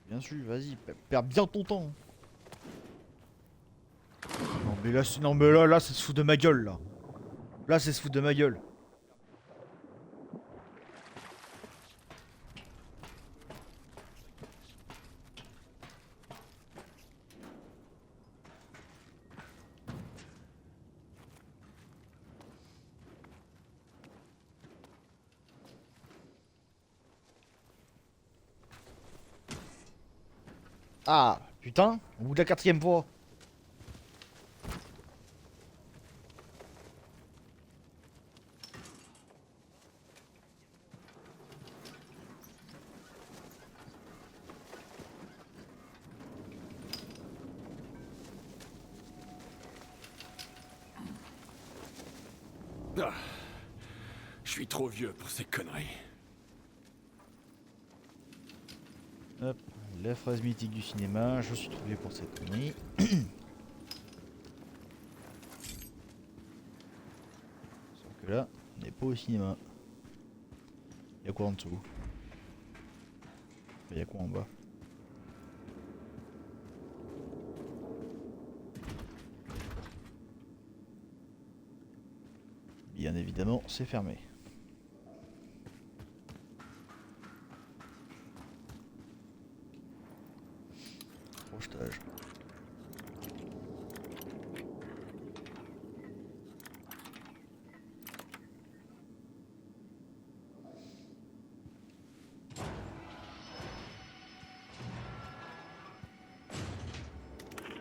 A: Bien sûr, vas-y, perds bien ton temps. Non mais là, non mais là, ça se fout de ma gueule là. Là, ça se fout de ma gueule. Ah, putain, au bout de la 4ème fois.
F: Ah, je suis trop vieux pour ces conneries.
A: Hop, la phrase mythique du cinéma, je suis trop vieux pour cette connerie. Sauf que là, on n'est pas au cinéma. Y'a quoi en dessous? Enfin, y'a quoi en bas? Bien évidemment, c'est fermé. Projetage.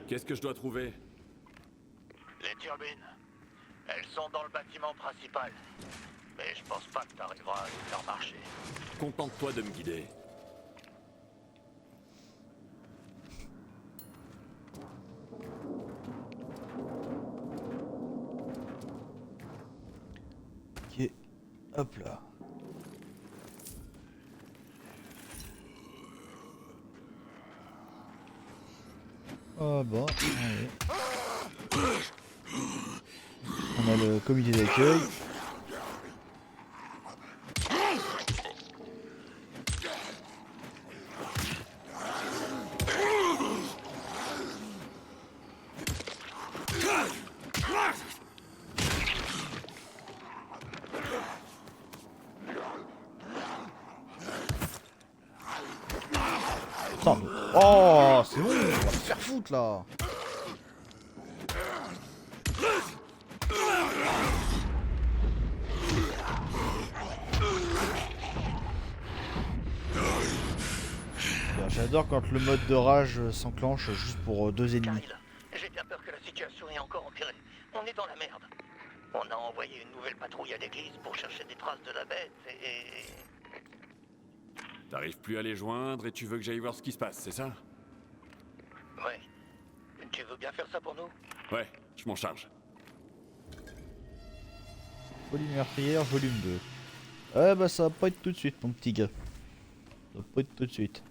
F: Qu'est-ce que je dois trouver?
I: Les turbines. Elles sont dans le bâtiment principal. mais je pense pas que t'arriveras à les faire marcher.
F: Contente-toi de me guider.
A: Ok, hop là. Ah bon, allez. On a le comité d'accueil. Putain, mais- oh, c'est bon, on va se faire foutre là. J'adore quand le mode de rage s'enclenche juste pour deux ennemis.
I: Kyle, j'ai bien peur que la situation ait encore empiré. On est dans la merde. On a envoyé une nouvelle patrouille à l'église pour chercher des traces de la bête et...
F: T'arrives plus à les joindre et tu veux que j'aille voir ce qui se passe, c'est ça?
I: Ouais. Tu veux bien faire ça pour nous?
F: Ouais, je m'en charge.
A: Folie meurtrière, volume 2. Ouais bah ça va pas être tout de suite mon petit gars. Ça va pas être tout de suite.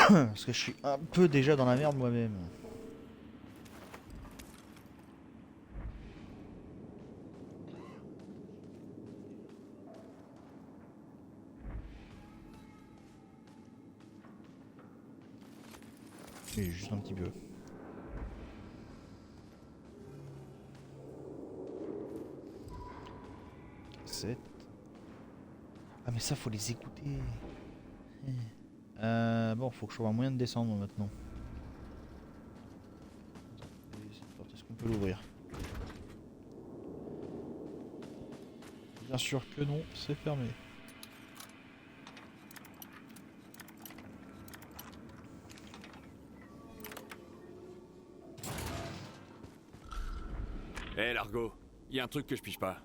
A: Parce que je suis un peu déjà dans la merde moi-même. Et juste un petit peu. Sept. Ah mais ça faut les écouter. Bon, faut que je trouve un moyen de descendre maintenant. Cette porte, est-ce qu'on peut l'ouvrir? Bien sûr que non, c'est fermé.
F: Hé Largo, y a un truc que je pige pas.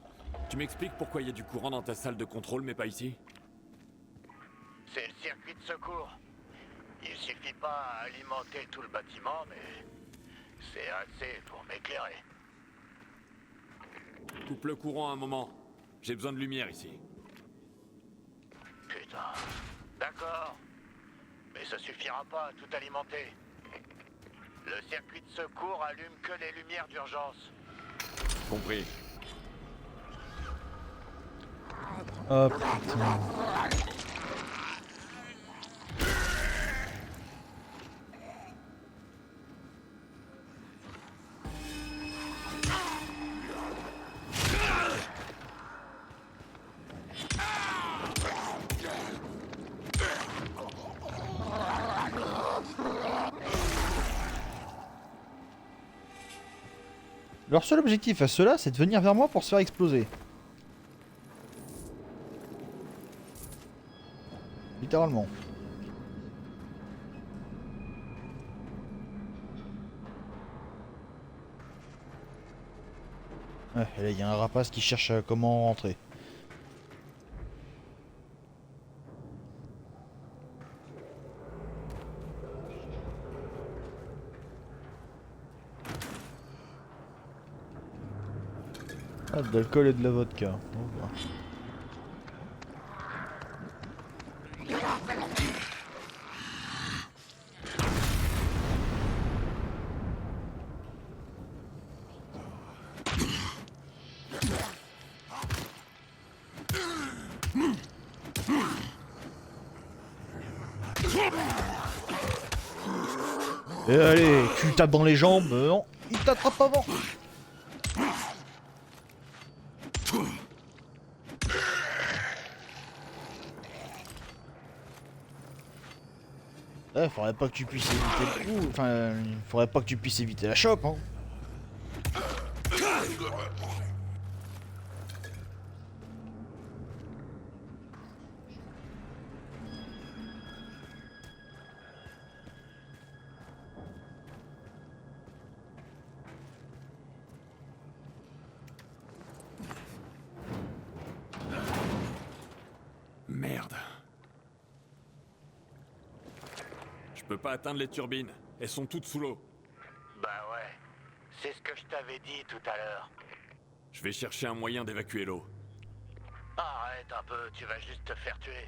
F: Tu m'expliques pourquoi il y a du courant dans ta salle de contrôle mais pas ici?
I: C'est le circuit de secours. Il suffit pas à alimenter tout le bâtiment, mais c'est assez pour m'éclairer.
F: Coupe le courant un moment. J'ai besoin de lumière ici.
I: Putain. D'accord. Mais ça suffira pas à tout alimenter. Le circuit de secours allume que les lumières d'urgence.
F: Compris.
A: Oh putain. Leur seul objectif à ceux-là, c'est de venir vers moi pour se faire exploser. Littéralement. Ouais, et là il y a un rapace qui cherche comment rentrer. Ah, de l'alcool et de la vodka. Bon, bah. Et allez, tu tapes dans les jambes, non, il t'attrape avant. Faudrait pas que tu puisses éviter le coup, enfin, faudrait pas que tu puisses éviter la chope, hein.
F: peux pas atteindre les turbines. Elles sont toutes sous l'eau.
I: Bah ouais, c'est ce que je t'avais dit tout à l'heure.
F: Je vais chercher un moyen d'évacuer l'eau.
I: Arrête un peu, tu vas juste te faire tuer.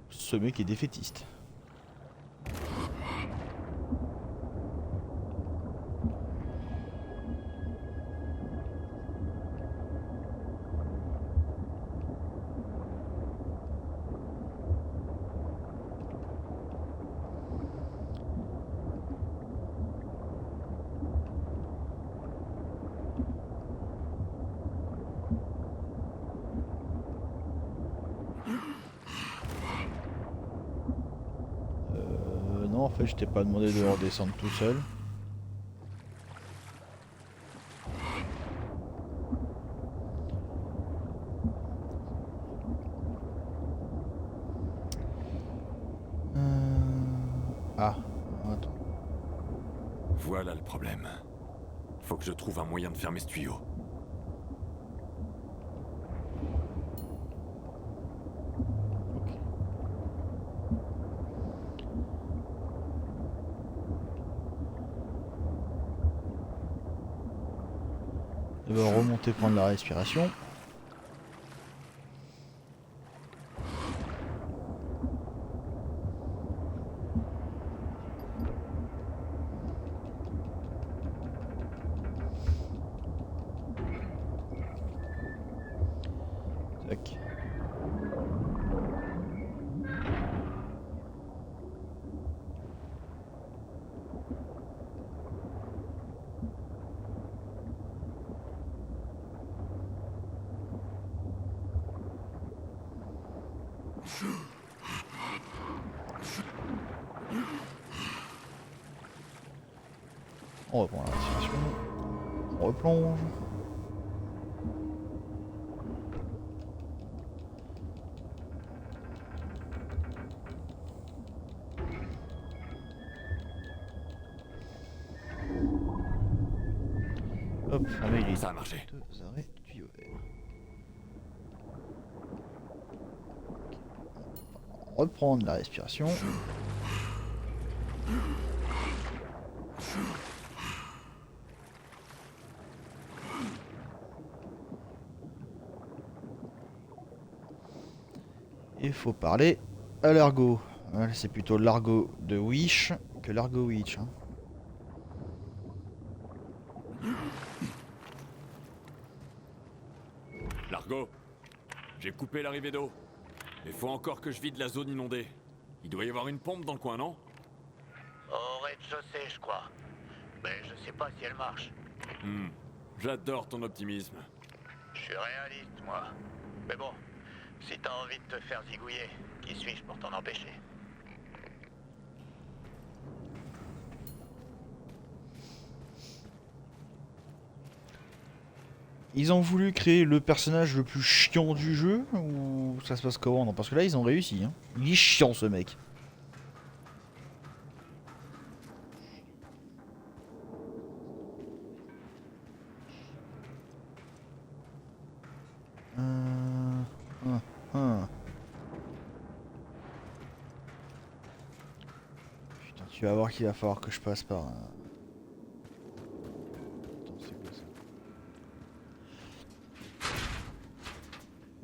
A: Ce mec est défaitiste. Non, en fait, je t'ai pas demandé de redescendre tout seul. Ah, attends.
F: Voilà le problème. Faut que je trouve un moyen de fermer ce tuyau.
A: On va remonter prendre la respiration. Tac. On reprend la respiration. On replonge. Hop, fermer les
F: Ça a marché.
A: deux arrêts tuyau vert. Reprendre la respiration. Il faut parler à l'argot. Voilà, c'est plutôt l'argot de Wish que l'argot Witch. Hein.
F: Largo, j'ai coupé l'arrivée d'eau. Mais faut encore que je vide la zone inondée. Il doit y avoir une pompe dans le coin, non?
I: Au rez-de-chaussée, je crois. Mais je sais pas si elle marche.
F: J'adore ton optimisme.
I: Je suis réaliste, moi. Mais bon, si t'as envie de te faire zigouiller, qui suis-je pour t'en empêcher?
A: Ils ont voulu créer le personnage le plus chiant du jeu ou ça se passe comment? Non, parce que là ils ont réussi. Hein. Il est chiant ce mec. Putain, tu vas voir qu'il va falloir que je passe par. Attends, c'est quoi ça?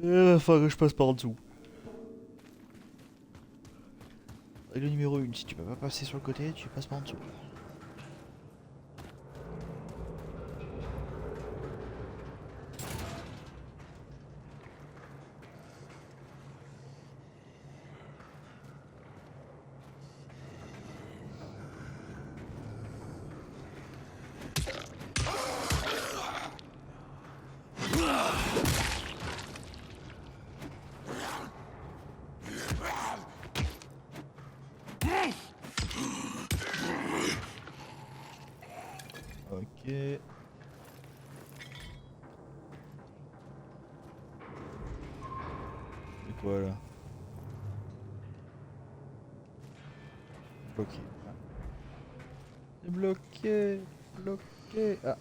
A: Il va falloir que je passe par en dessous. Règle numéro 1, si tu peux pas passer sur le côté, tu passes par en dessous. Ok. C'est quoi là? Bloqué. Ah. C'est bloqué. Bloqué. Ah.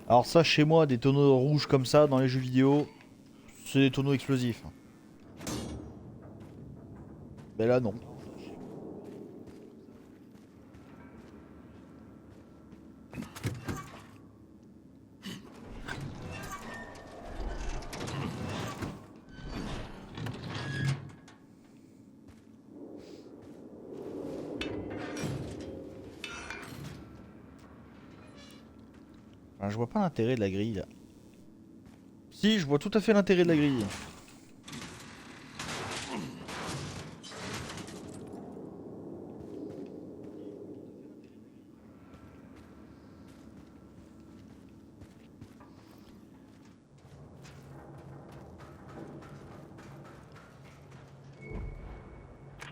A: Alors ça, chez moi, des tonneaux rouges comme ça dans les jeux vidéo, c'est des tonneaux explosifs. Mais là, non. Enfin, je vois pas l'intérêt de la grille là. Si, je vois tout à fait l'intérêt de la grille.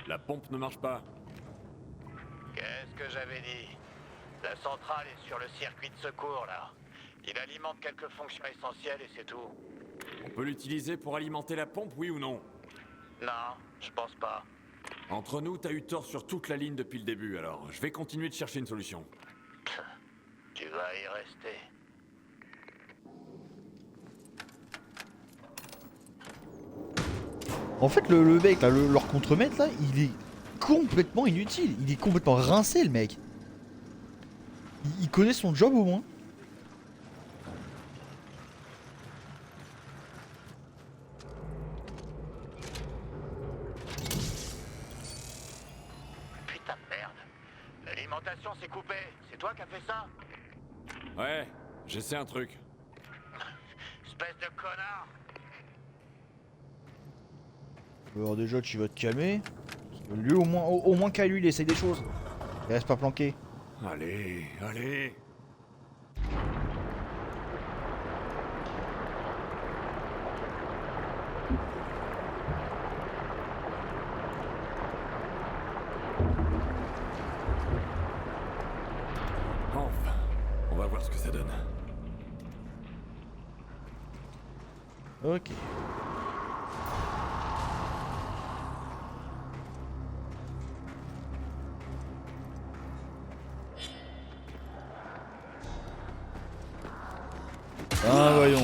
F: La pompe ne marche pas.
I: Qu'est-ce que j'avais dit? La centrale est sur le circuit de secours, là. Il alimente quelques fonctions essentielles et c'est tout.
F: On peut l'utiliser pour alimenter la pompe, oui ou non?
I: Non, je pense pas.
F: Entre nous, t'as eu tort sur toute la ligne depuis le début, alors je vais continuer de chercher une solution.
I: Tu vas y rester.
A: En fait, le mec, là, leur contremaître, là, il est complètement inutile. Il est complètement rincé, le mec. Il connaît son job au moins.
I: Putain de merde. L'alimentation s'est coupée. C'est toi qui as fait ça?
F: Ouais, j'essaie un truc.
I: Espèce de connard.
A: Alors déjà, tu vas te calmer. Lui, au moins qu'à lui, il essaye des choses. Il reste pas planqué.
F: Allez, allez. Enfin, on va voir ce que ça donne.
A: Ok. Ah, voyons.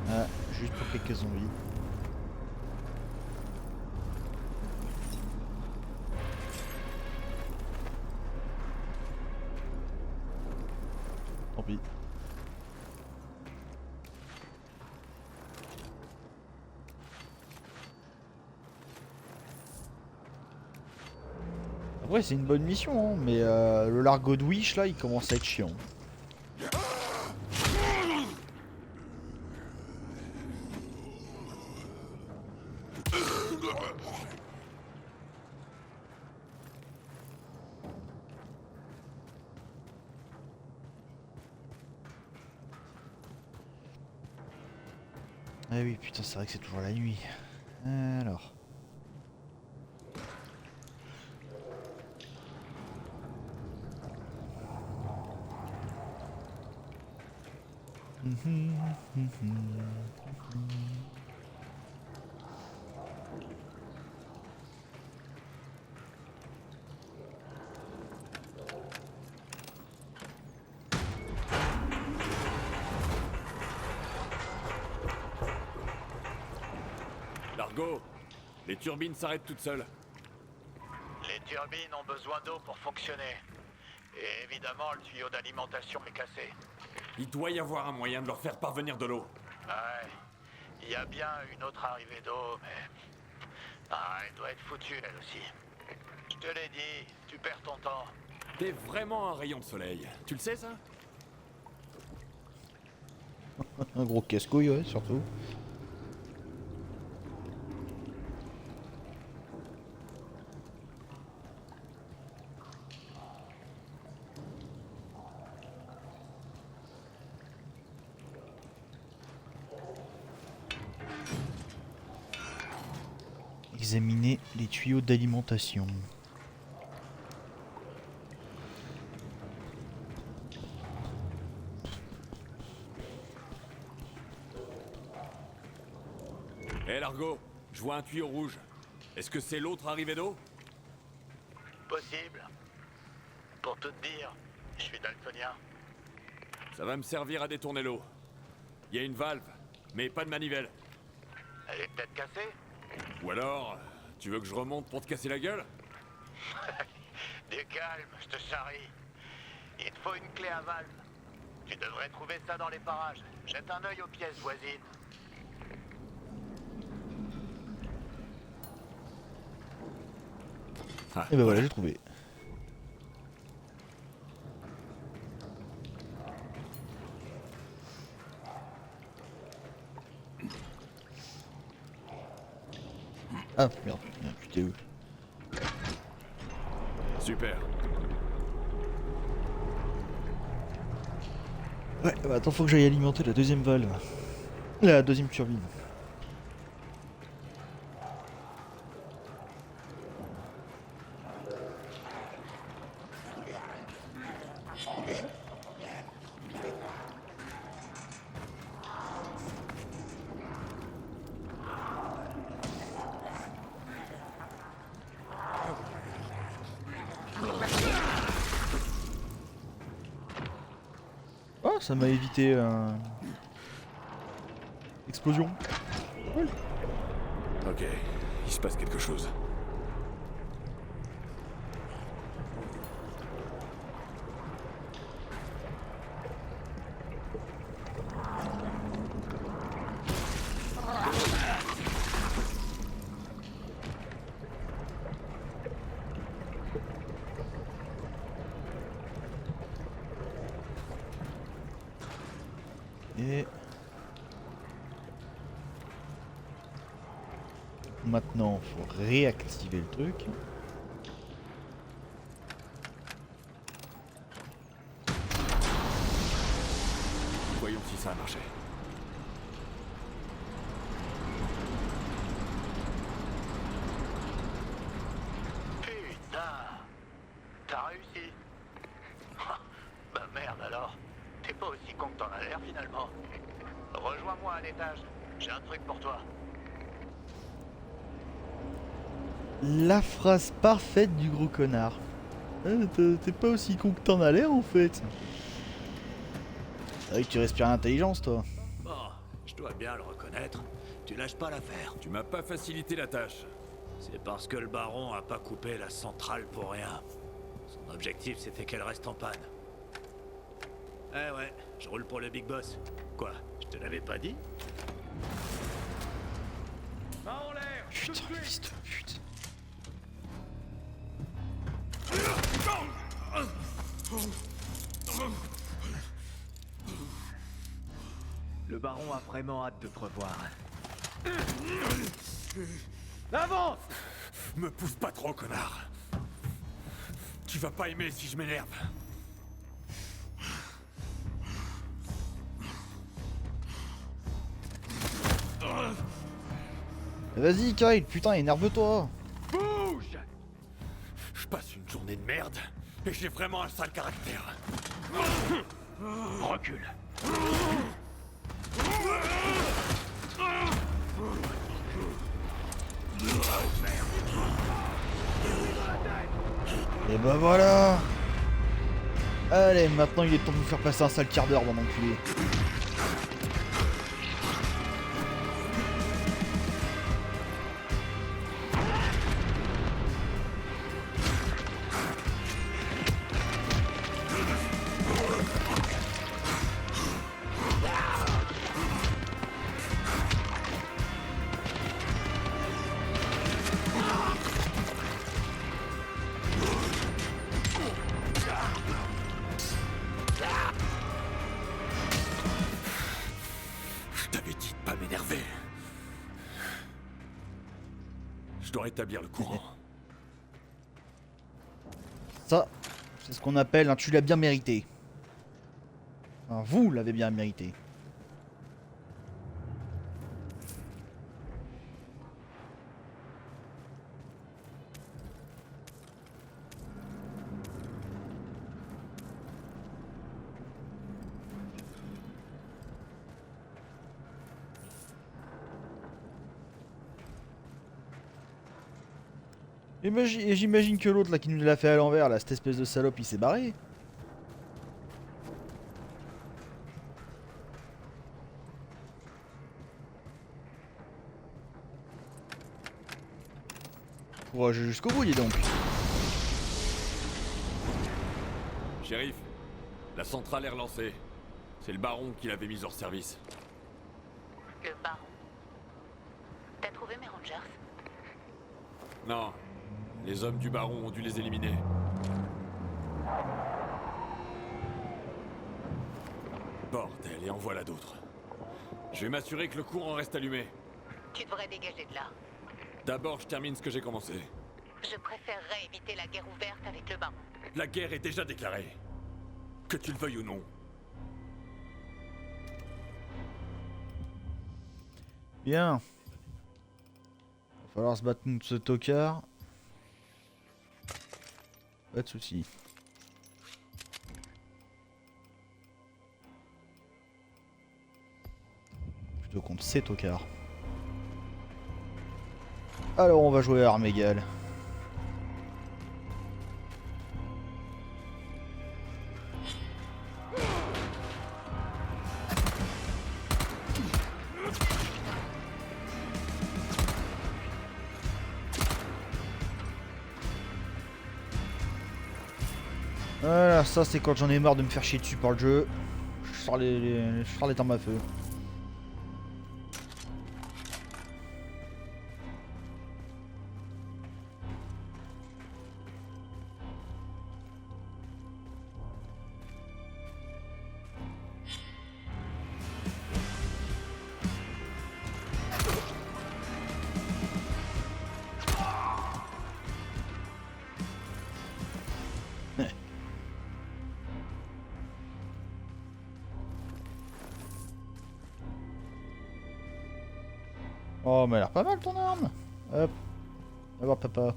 A: Ah, juste pour quelques zombies. Tant pis. Après c'est une bonne mission, hein, mais le largo de Wish là il commence à être chiant. Ah oui putain c'est vrai que c'est toujours la nuit. Alors.
F: Largo, les turbines s'arrêtent toutes seules.
I: Les turbines ont besoin d'eau pour fonctionner. Et évidemment, le tuyau d'alimentation est cassé.
F: Il doit y avoir un moyen de leur faire parvenir de l'eau.
I: Ouais. Il y a bien une autre arrivée d'eau, mais... Ah, elle doit être foutue, elle aussi. Je te l'ai dit, tu perds ton temps.
F: T'es vraiment un rayon de soleil. Tu le sais, ça?
A: Un gros casse-couille ouais surtout. Examiner les tuyaux d'alimentation.
F: Margot, je vois un tuyau rouge. Est-ce que c'est l'autre arrivée d'eau?
I: Possible. Pour tout te dire, je suis daltonien.
F: Ça va me servir à détourner l'eau. Il y a une valve, mais pas de manivelle.
I: Elle est peut-être cassée?
F: Ou alors, tu veux que je remonte pour te casser la gueule?
I: Du calme, je te charrie. Il te faut une clé à valve. Tu devrais trouver ça dans les parages. Jette un œil aux pièces voisines.
F: Ah,
A: Et ben voilà, j'ai trouvé. Ah merde, putain où?
F: Super.
A: Ouais, bah attends, faut que j'aille alimenter la deuxième valve. La deuxième turbine. Oh, ça m'a évité explosion. Cool.
F: Ok, il se passe quelque chose.
A: Et maintenant, faut réactiver le truc.
F: Voyons si ça a marché.
I: Putain! T'as réussi. Bah merde alors. T'es pas aussi con que t'en as l'air finalement. Rejoins-moi à l'étage. J'ai un truc pour toi.
A: La phrase parfaite du gros connard. T'es pas aussi con que t'en as l'air en fait. C'est vrai que tu respires l'intelligence toi.
G: Bon, je dois bien le reconnaître. Tu lâches pas l'affaire.
F: Tu m'as pas facilité la tâche.
G: C'est parce que le baron a pas coupé la centrale pour rien. Son objectif, c'était qu'elle reste en panne. Eh ouais, je roule pour le Big Boss. Quoi, je te l'avais pas dit?
A: Putain, fils de pute.
I: Le baron a vraiment hâte de te revoir.
G: Avance! Me pousse pas trop, connard. Tu vas pas aimer si je m'énerve.
A: Vas-y Kyle, putain, énerve-toi.
G: Bouge! Je passe une journée de merde et j'ai vraiment un sale caractère. Recule.
A: Et bah voilà. Allez, maintenant il est temps de vous faire passer un sale quart d'heure, mon enculé.
G: Je t'avais dit de pas m'énerver. Je dois rétablir le courant.
A: Ça, c'est ce qu'on appelle un tu l'as bien mérité. Enfin, vous l'avez bien mérité. Et j'imagine que l'autre là qui nous l'a fait à l'envers, là, cette espèce de salope, il s'est barré. Courageux jusqu'au bout, dis donc.
F: Shérif, la centrale est relancée. C'est le baron qui l'avait mise hors service.
B: Le baron. T'as trouvé mes rangers?
F: Non, les hommes du baron ont dû les éliminer. Bordel, et en voilà d'autres. Je vais m'assurer que le courant reste allumé.
B: Tu devrais dégager de là.
F: D'abord, je termine ce que j'ai commencé.
B: Je préférerais éviter la guerre ouverte avec le baron.
F: La guerre est déjà déclarée. Que tu le veuilles ou non.
A: Bien. Va falloir se battre contre ce tocard. Pas de soucis. Plutôt contre ces tocards. Alors on va jouer à armes égales. Voilà, ça c'est quand j'en ai marre de me faire chier dessus par le jeu. Je sors les armes à feu. Oh, mais elle a l'air pas mal ton arme. Hop. Va voir papa.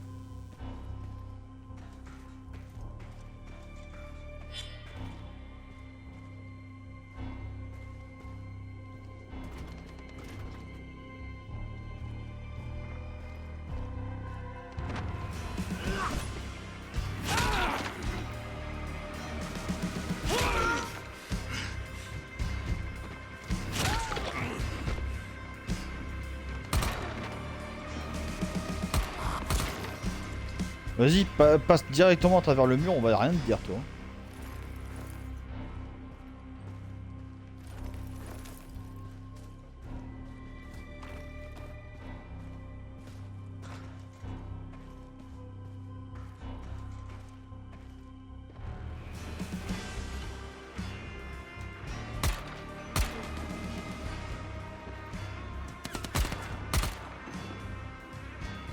A: Vas-y, passe directement à travers le mur, on va rien te dire toi.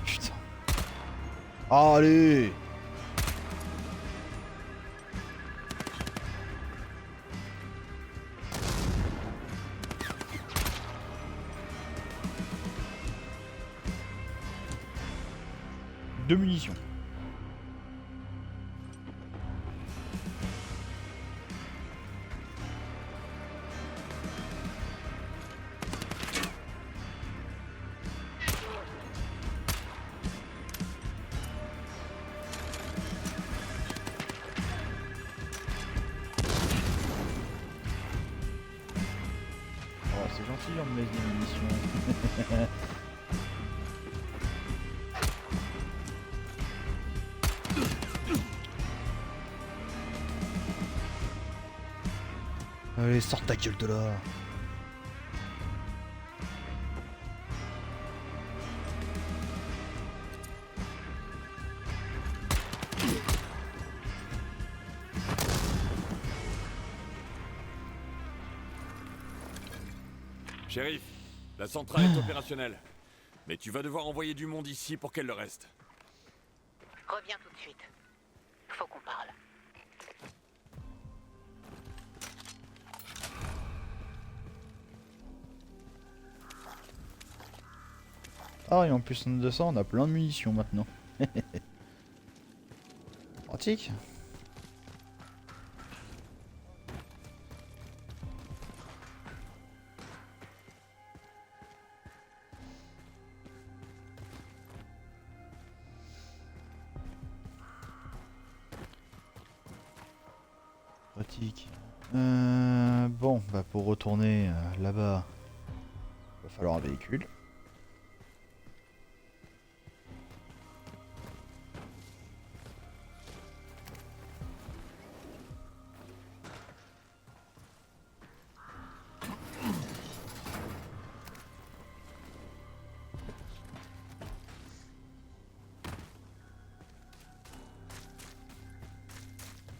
A: Putain. Allez! Deux munitions. Oh, c'est gentil, on me laisse des munitions. Allez, sors ta gueule de là.
F: Shérif, la centrale est opérationnelle. Mais tu vas devoir envoyer du monde ici pour qu'elle le reste.
B: Reviens tout de suite. Faut qu'on parle.
A: Ah, et en plus de ça, on a plein de munitions maintenant. Pratique. pratique. Bon, bah pour retourner là-bas, il va falloir un véhicule.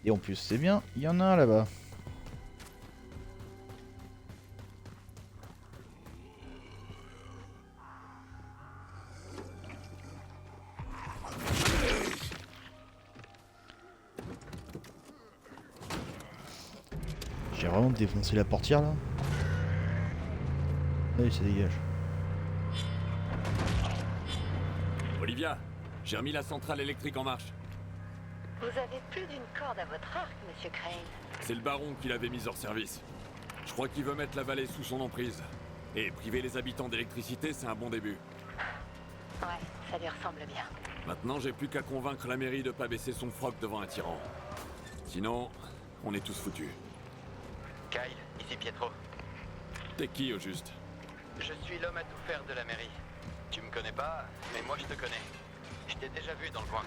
A: Et en plus, c'est bien, il y en a un là-bas. J'ai vraiment défoncé la portière là. Allez, ça dégage.
F: Olivia, j'ai remis la centrale électrique en marche.
B: Vous avez plus d'une corde à votre arc, Monsieur Crane.
F: C'est le baron qui l'avait mise hors service. Je crois qu'il veut mettre la vallée sous son emprise. Et priver les habitants d'électricité, c'est un bon début.
B: Ouais, ça lui ressemble bien.
F: Maintenant, j'ai plus qu'à convaincre la mairie de pas baisser son froc devant un tyran. Sinon, on est tous foutus.
J: Kyle, ici Pietro.
F: T'es qui au juste?
J: Je suis l'homme à tout faire de la mairie. Tu me connais pas, mais moi je te connais. Je t'ai déjà vu dans le coin.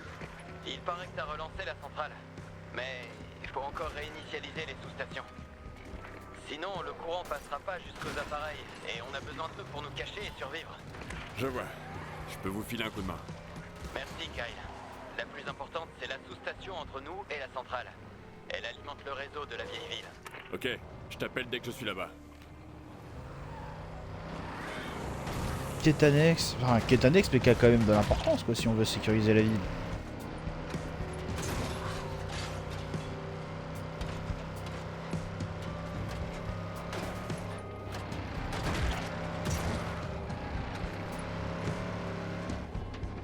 J: Il paraît que t'as relancé la centrale. Mais il faut encore réinitialiser les sous-stations. Sinon, le courant passera pas jusqu'aux appareils. Et on a besoin d'eux pour nous cacher et survivre.
F: Je vois. Je peux vous filer un coup de main.
J: Merci, Kyle. La plus importante, c'est la sous-station entre nous et la centrale. Elle alimente le réseau de la vieille ville.
F: Ok, je t'appelle dès que je suis là-bas.
A: Qui est annexe, enfin qui est annexe mais qui a quand même de l'importance quoi si on veut sécuriser la ville.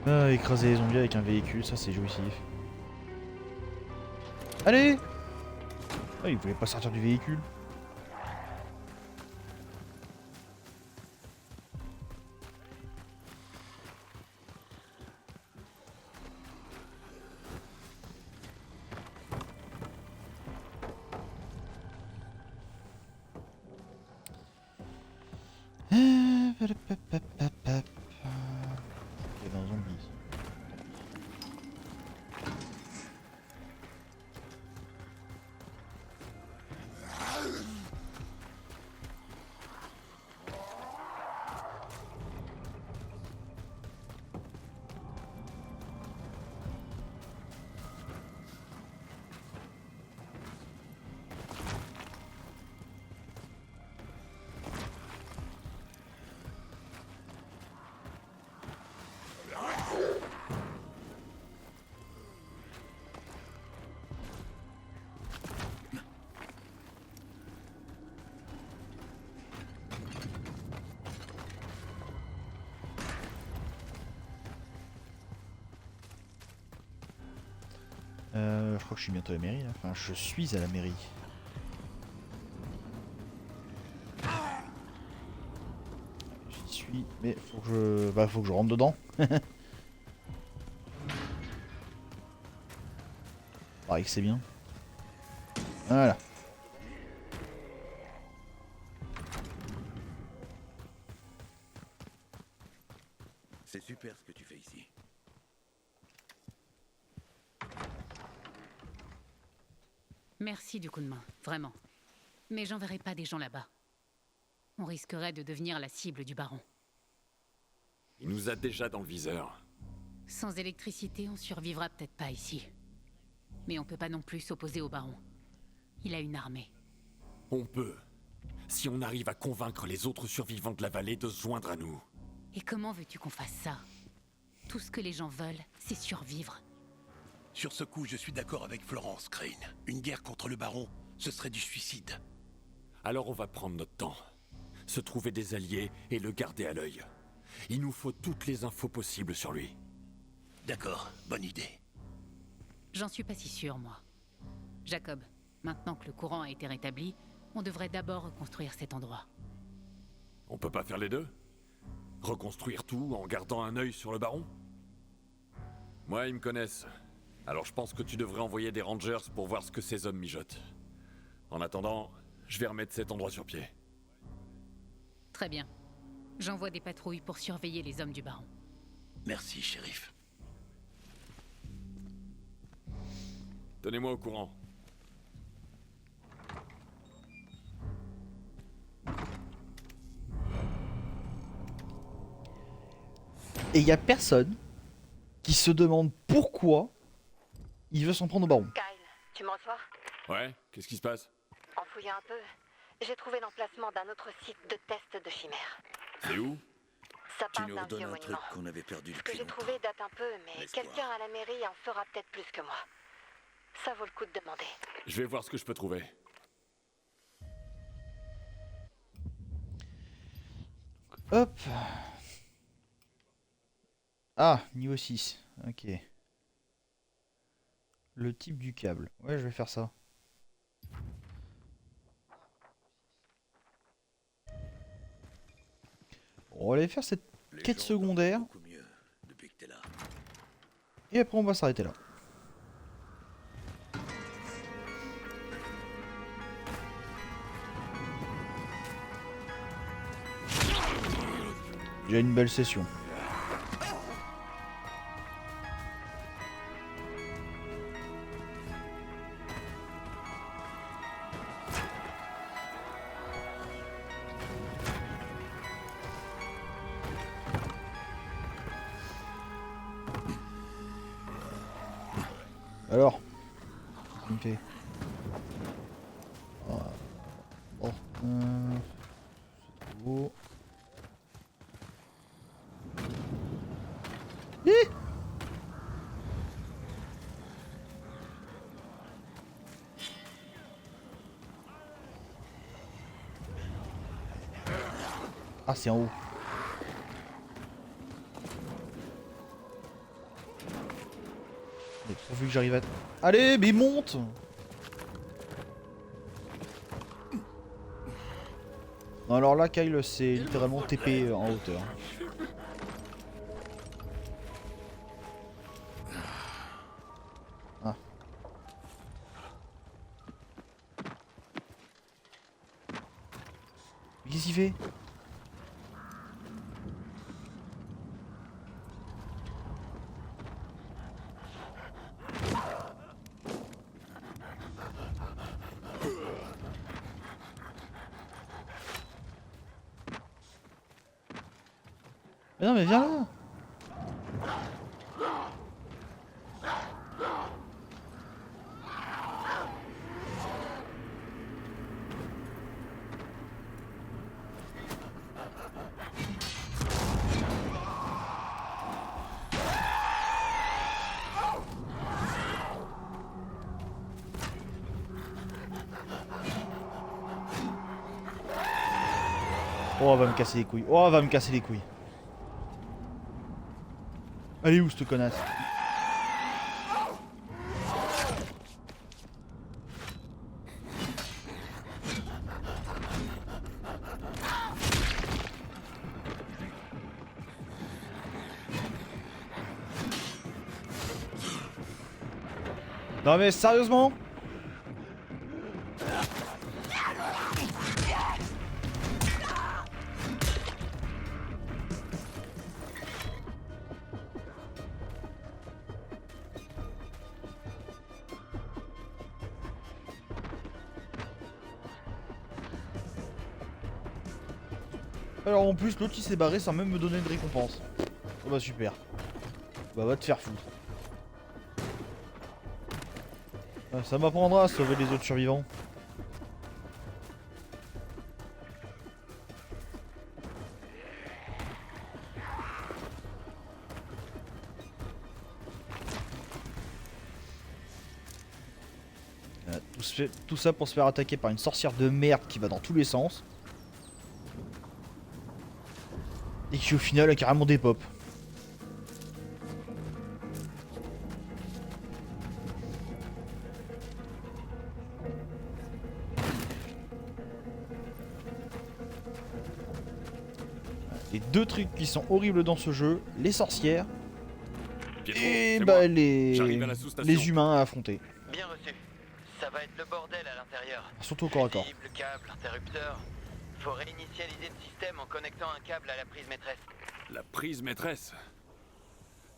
A: Ah, écraser les zombies avec un véhicule, ça c'est jouissif. Allez! Ah, il voulait pas sortir du véhicule. Il y avait un zombie. Je crois que je suis bientôt à la mairie là. Enfin, je suis à la mairie. J'y suis, mais faut que je. Bah, faut que je rentre dedans. Pareil que c'est bien. Voilà.
C: C'est super ce que tu fais ici.
H: Merci du coup de main, vraiment. Mais j'enverrai pas des gens là-bas. On risquerait de devenir la cible du baron.
F: Il nous a déjà dans le viseur.
H: Sans électricité, on survivra peut-être pas ici. Mais on peut pas non plus s'opposer au baron. Il a une armée.
F: On peut. Si on arrive à convaincre les autres survivants de la vallée de se joindre à nous.
H: Et comment veux-tu qu'on fasse ça? Tout ce que les gens veulent, c'est survivre.
K: Sur ce coup, je suis d'accord avec Florence, Crane. Une guerre contre le baron, ce serait du suicide.
F: Alors on va prendre notre temps. Se trouver des alliés et le garder à l'œil. Il nous faut toutes les infos possibles sur lui.
K: D'accord, bonne idée.
H: J'en suis pas si sûr, moi. Jacob, maintenant que le courant a été rétabli, on devrait d'abord reconstruire cet endroit.
F: On peut pas faire les deux? Reconstruire tout en gardant un œil sur le baron? Moi, ils me connaissent. Alors je pense que tu devrais envoyer des rangers pour voir ce que ces hommes mijotent. En attendant, je vais remettre cet endroit sur pied.
H: Très bien. J'envoie des patrouilles pour surveiller les hommes du baron.
K: Merci, shérif.
F: Tenez-moi au courant.
A: Et il y a personne qui se demande pourquoi il veut s'en prendre au baron.
B: Kyle, tu me reçois?
F: Ouais, qu'est-ce qui se passe?
B: En fouillant un peu, j'ai trouvé l'emplacement d'un autre site de test de chimère.
F: C'est où?
B: Ça
C: Tu
B: part
C: nous
B: d'un
C: redonnes
B: vieux
C: un truc
B: monument.
C: qu'on avait perdu
B: Ce que
C: depuis
B: j'ai
C: longtemps.
B: trouvé date un peu, mais
C: L'espoir.
B: quelqu'un à la mairie en fera peut-être plus que moi. Ça vaut le coup de demander.
F: Je vais voir ce que je peux trouver.
A: Hop. Ah, niveau 6. Ok. Le type du câble. Ouais, je vais faire ça. On va aller faire cette
C: Les
A: quête
C: gens
A: secondaire.
C: dorment beaucoup mieux depuis que t'es là.
A: Et après on va s'arrêter là. J'ai une belle session. Alors, qu'est-ce qu'il me fait? Oh, c'est beau. Hi! Ah, c'est en haut. Mais pourvu que j'arrive à... Allez, mais monte! Non, alors là, Kyle, c'est littéralement TP en hauteur. Ah. Mais qu'est-ce qu'il fait? Mais non, mais viens là! Oh, elle va me casser les couilles. Oh, elle va me casser les couilles. Allez où cette connasse? Non mais sérieusement? Alors en plus l'autre il s'est barré sans même me donner de récompense. Oh bah super. Bah va te faire foutre. Ça m'apprendra à sauver les autres survivants. Tout ça pour se faire attaquer par une sorcière de merde qui va dans tous les sens. Et qui au final a carrément des pop. Les deux trucs qui sont horribles dans ce jeu, les sorcières
F: Pietro,
A: et
F: c'est
A: bah
F: moi. J'arrive à la sous-station.
A: les humains à affronter.
J: Bien reçu. Ça va être le bordel à l'intérieur.
A: Surtout au corps à corps.
J: Fusible, câble, interrupteur. Faut réinitialiser le système en connectant un câble à la prise maîtresse.
F: La prise maîtresse.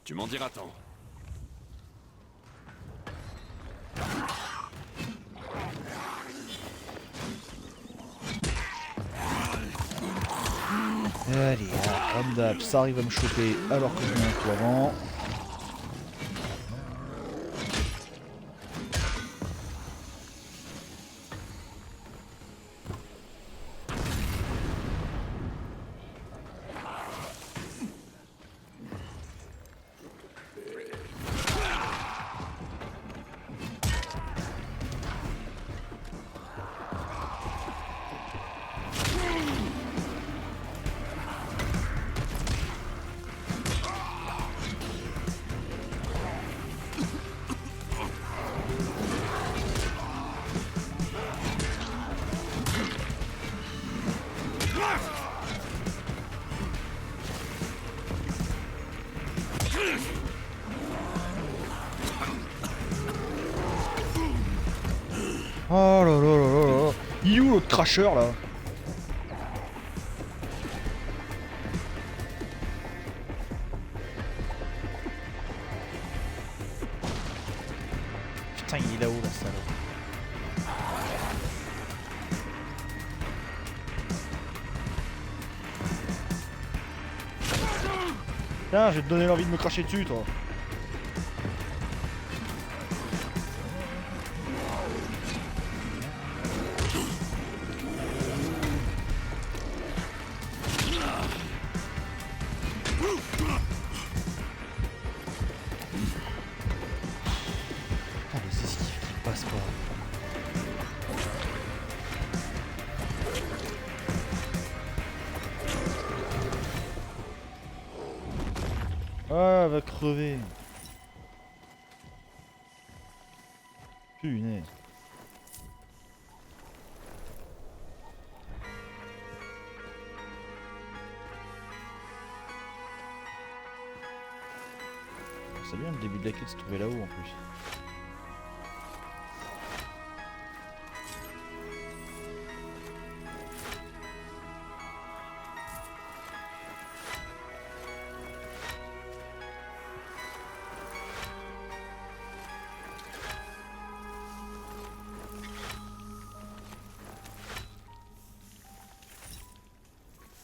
F: Tu m'en diras tant.
A: Allez, comme d'hab, ça arrive à me choper alors que je mets un coup avant. Oh là là là là là. Il est où l'autre cracheur là? Putain, il est là-haut la salope. Tiens, je vais te donner l'envie de me cracher dessus, toi. Ah, les esquives qui passent pas. Ah, elle va crever. Punaise. C'est bien le début de la quête se trouvait là-haut en plus.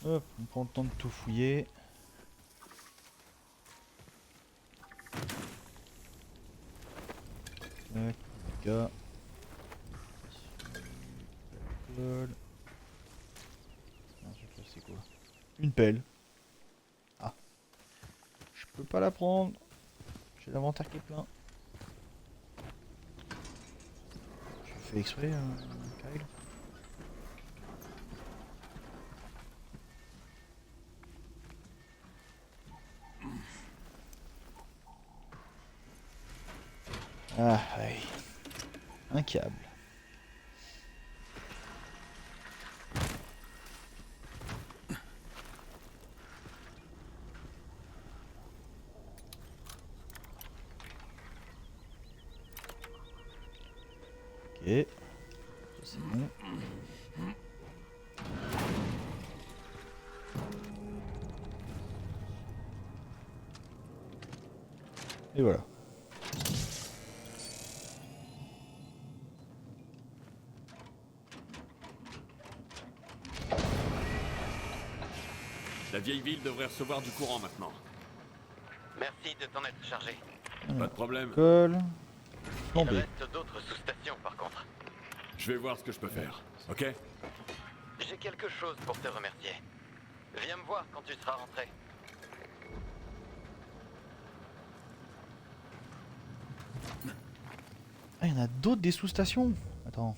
A: Hop, on prend le temps de tout fouiller. Tac, gars. C'est quoi? Une pelle. Ah. Je peux pas la prendre. J'ai l'inventaire qui est plein. Je fais exprès, Kyle. Ah, ouais. Un câble. Ok. Ça c'est bon. Et voilà.
F: La vieille ville devrait recevoir du courant maintenant.
J: Merci de t'en être chargé.
F: Pas de problème.
A: Colle.
J: Il
A: Plombé.
J: reste d'autres sous-stations par contre.
F: Je vais voir ce que je peux faire. Ok?
J: J'ai quelque chose pour te remercier. Viens me voir quand tu seras rentré.
A: Ah, il y en a d'autres des sous-stations. Attends.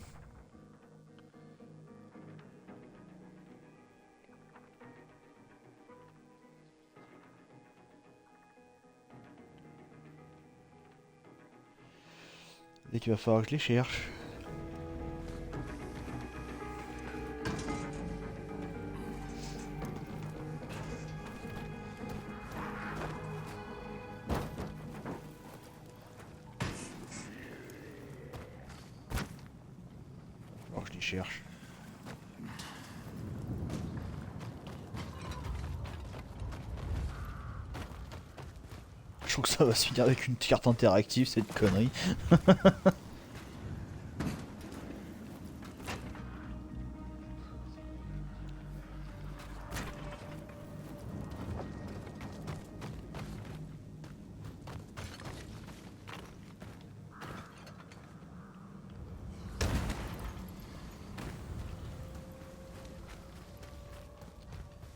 A: Et qu'il va falloir que je les cherche. je les cherche. Je trouve que ça va se finir avec une carte interactive, cette connerie.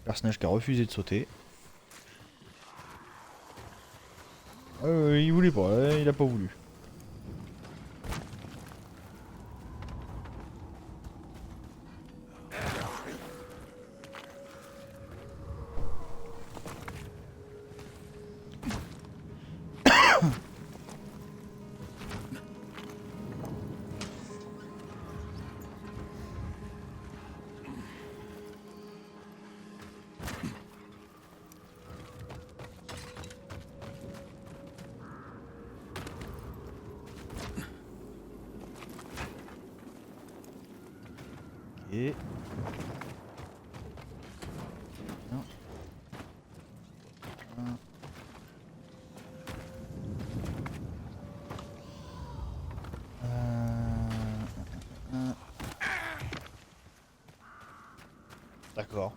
A: Personnage qui a refusé de sauter. Il voulait pas, il a pas voulu. Et... Non. D'accord.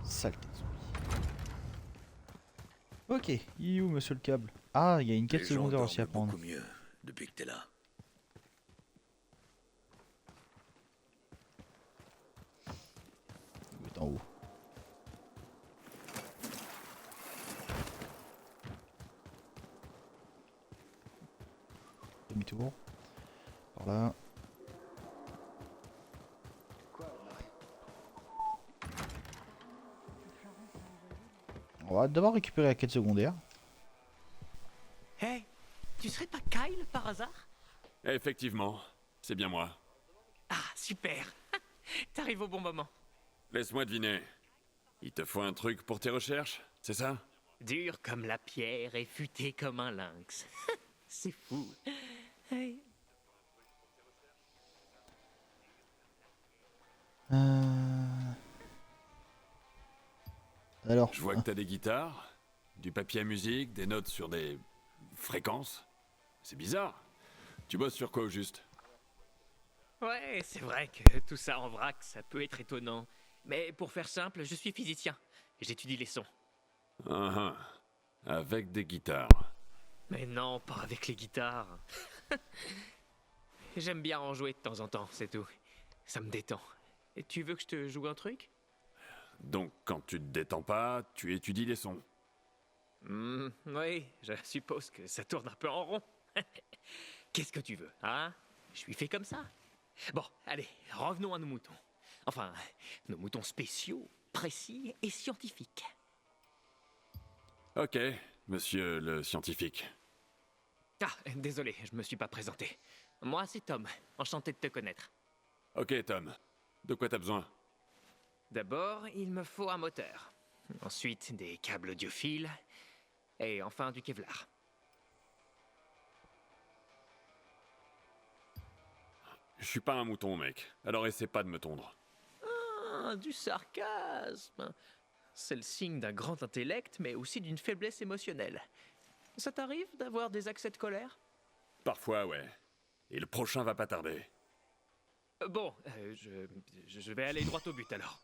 A: Saleté de zombie. Ok, il est où monsieur le câble? Ah, il y a une quête
C: Les gens
A: secondaire aussi à
C: dorment
A: prendre.
C: beaucoup mieux depuis que t'es là.
A: Il est en haut. Demi-tour. Par là. On va d'abord récupérer la quête secondaire.
L: Hey, tu serais pas Kyle par hasard?
F: Effectivement, c'est bien moi.
L: Ah, super. T'arrives au bon moment.
F: Laisse-moi deviner. Il te faut un truc pour tes recherches, c'est ça?
L: Dur comme la pierre et futé comme un lynx. C'est fou. Hey.
A: Alors.
F: Je vois que t'as des guitares, du papier à musique, des notes sur des fréquences. C'est bizarre. Tu bosses sur quoi au juste?
L: Ouais, c'est vrai que tout ça en vrac, ça peut être étonnant. Mais pour faire simple, je suis physicien. J'étudie les sons.
F: Ah, avec des guitares.
L: Mais non, pas avec les guitares. J'aime bien en jouer de temps en temps, c'est tout. Ça me détend. Et tu veux que je te joue un truc?
F: Donc quand tu te détends pas, tu étudies les sons.
L: Oui, je suppose que ça tourne un peu en rond. Qu'est-ce que tu veux, hein? Je suis fait comme ça. Bon, allez, revenons à nos moutons. Enfin, nos moutons spéciaux, précis et scientifiques.
F: Ok, monsieur le scientifique.
L: Ah, désolé, je me suis pas présenté. Moi, c'est Tom. Enchanté de te connaître.
F: Ok, Tom. De quoi t'as besoin?
L: D'abord, il me faut un moteur. Ensuite, des câbles audiophiles. Et enfin, du Kevlar.
F: Je suis pas un mouton, mec. Alors essaie pas de me tondre.
L: Ah, du sarcasme. C'est le signe d'un grand intellect, mais aussi d'une faiblesse émotionnelle. Ça t'arrive d'avoir des accès de colère?
F: Parfois, ouais. Et le prochain va pas tarder.
L: Bon, je vais aller droit au but alors.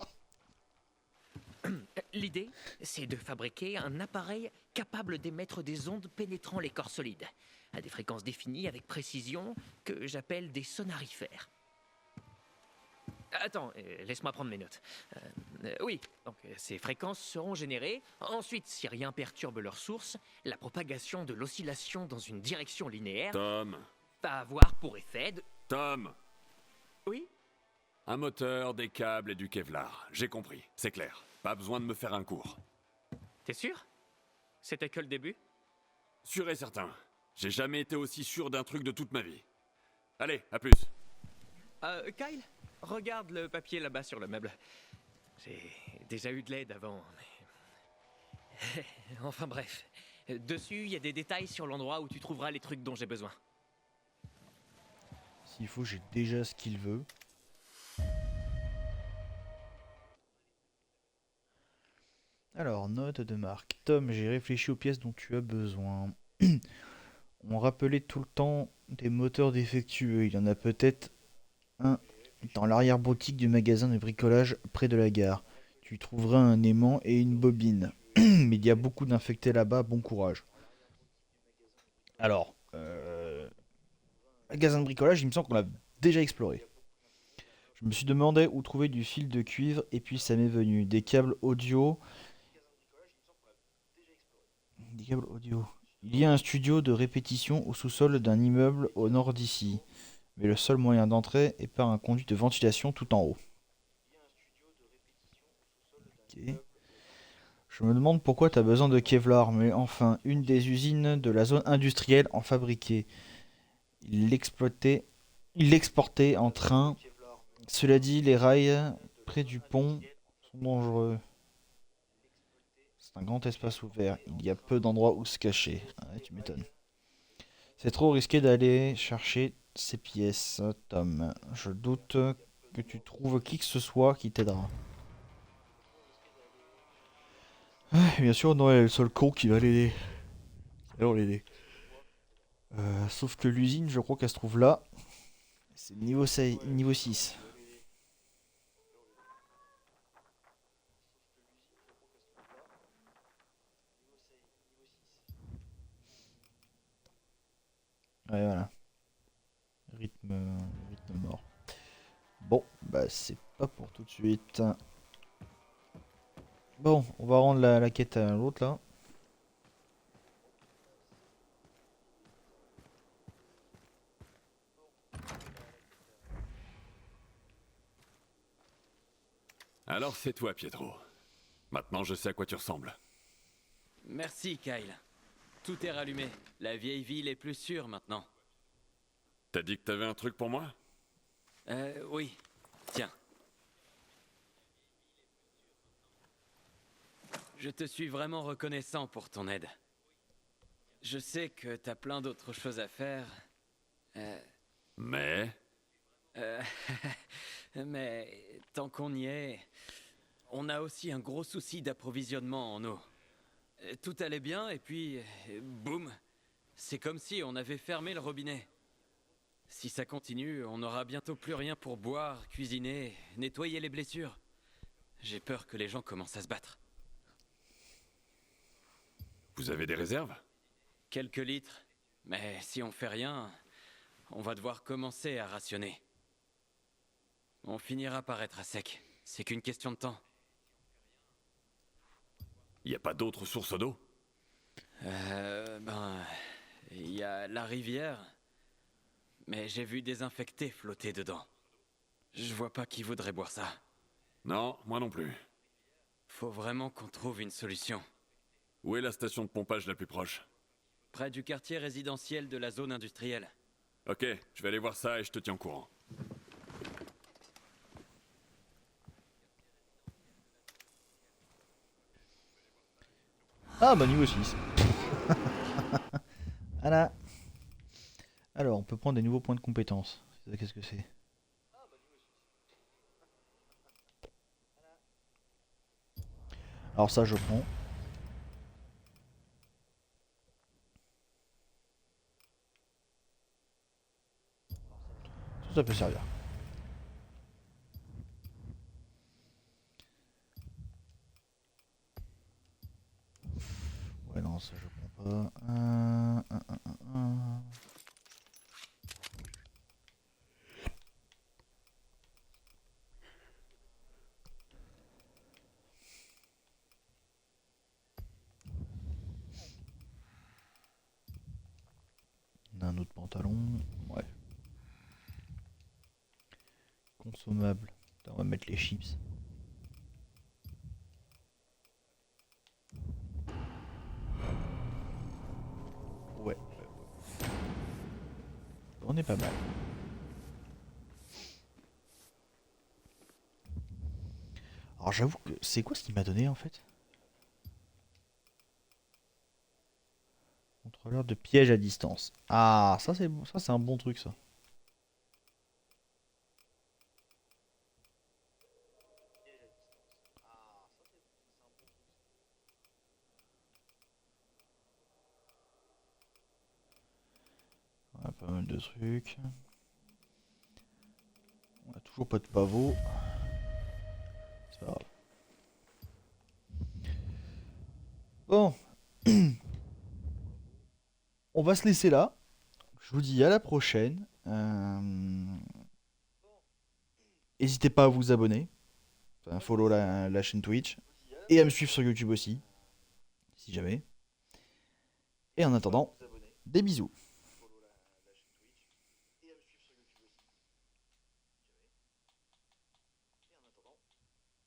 L: L'idée, c'est de fabriquer un appareil capable d'émettre des ondes pénétrant les corps solides, à des fréquences définies avec précision que j'appelle des sonarifères. Attends, laisse-moi prendre mes notes. Oui, donc ces fréquences seront générées. Ensuite, si rien perturbe leur source, la propagation de l'oscillation dans une direction linéaire
F: Tom.
L: va avoir pour effet de...
F: Tom.
L: Oui?
F: Un moteur, des câbles et du Kevlar. J'ai compris, c'est clair. Pas besoin de me faire un cours.
L: T'es sûr? C'était que le début?
F: Sûr et certain. J'ai jamais été aussi sûr d'un truc de toute ma vie. Allez, à plus.
L: Kyle, regarde le papier là-bas sur le meuble. J'ai déjà eu de l'aide avant, mais... Enfin bref. Dessus, il y a des détails sur l'endroit où tu trouveras les trucs dont j'ai besoin.
A: S'il faut, j'ai déjà ce qu'il veut. Alors, note de Marc. Tom, j'ai réfléchi aux pièces dont tu as besoin. On rappelait tout le temps des moteurs défectueux. Il y en a peut-être un dans l'arrière-boutique du magasin de bricolage près de la gare. Tu y trouveras un aimant et une bobine. Mais il y a beaucoup d'infectés là-bas, bon courage. Alors, magasin de bricolage, il me semble qu'on l'a déjà exploré. Je me suis demandé où trouver du fil de cuivre et puis ça m'est venu. Des câbles audio. Des câbles audio. Il y a un studio de répétition au sous-sol d'un immeuble au nord d'ici. Mais le seul moyen d'entrer est par un conduit de ventilation tout en haut. Ok. Je me demande pourquoi tu as besoin de Kevlar, mais enfin, une des usines de la zone industrielle en fabriquait. Il l'exportait en train. Cela dit, les rails près du pont sont dangereux. C'est un grand espace ouvert. Il y a peu d'endroits où se cacher. Ouais, tu m'étonnes. C'est trop risqué d'aller chercher ces pièces, Tom. Je doute que tu trouves qui que ce soit qui t'aidera. Et bien sûr, Noël est le seul con qui va l'aider. Alors l'aider. Sauf que l'usine, je crois qu'elle se trouve là. C'est niveau 6. Ouais, voilà. Rythme mort. Bon, bah c'est pas pour tout de suite. Bon, on va rendre la quête à l'autre là.
F: Alors c'est toi, Pietro. Maintenant je sais à quoi tu ressembles.
M: Merci, Kyle. Tout est rallumé. La vieille ville est plus sûre maintenant.
F: T'as dit que t'avais un truc pour moi?
M: Oui. Tiens. Je te suis vraiment reconnaissant pour ton aide. Je sais que t'as plein d'autres choses à faire.
F: Mais...
M: Mais tant qu'on y est, on a aussi un gros souci d'approvisionnement en eau. Tout allait bien et puis, boum, c'est comme si on avait fermé le robinet. Si ça continue, on n'aura bientôt plus rien pour boire, cuisiner, nettoyer les blessures. J'ai peur que les gens commencent à se battre.
F: Vous avez des réserves?
M: Quelques litres, mais si on fait rien, on va devoir commencer à rationner. On finira par être à sec. C'est qu'une question de temps.
F: Y a pas d'autres sources d'eau?
M: Il y a la rivière, mais j'ai vu des infectés flotter dedans. Je vois pas qui voudrait boire ça.
F: Non, moi non plus.
M: Faut vraiment qu'on trouve une solution.
F: Où est la station de pompage la plus proche?
M: Près du quartier résidentiel de la zone industrielle.
F: Ok, je vais aller voir ça et je te tiens au courant.
A: Ah bah niveau 6. Voilà. Alors on peut prendre des nouveaux points de compétence. Qu'est-ce que c'est? Alors ça je prends. Ça peut servir. Ouais non ça je prends pas. Un autre pantalon. Ouais. Consommable. Attends, on va mettre les chips. Ouais. On est pas mal. Alors j'avoue que c'est quoi ce qu'il m'a donné en fait? Contrôleur de piège à distance. Ah, ça c'est bon, ça c'est un bon truc ça. Ouais, pas mal de trucs. On a toujours pas de pavot. C'est pas grave. Bon. On va se laisser là. Je vous dis à la prochaine. N'hésitez pas à vous abonner. Enfin, follow la chaîne Twitch. Et à me suivre sur YouTube aussi. Si jamais. Et en attendant, des bisous.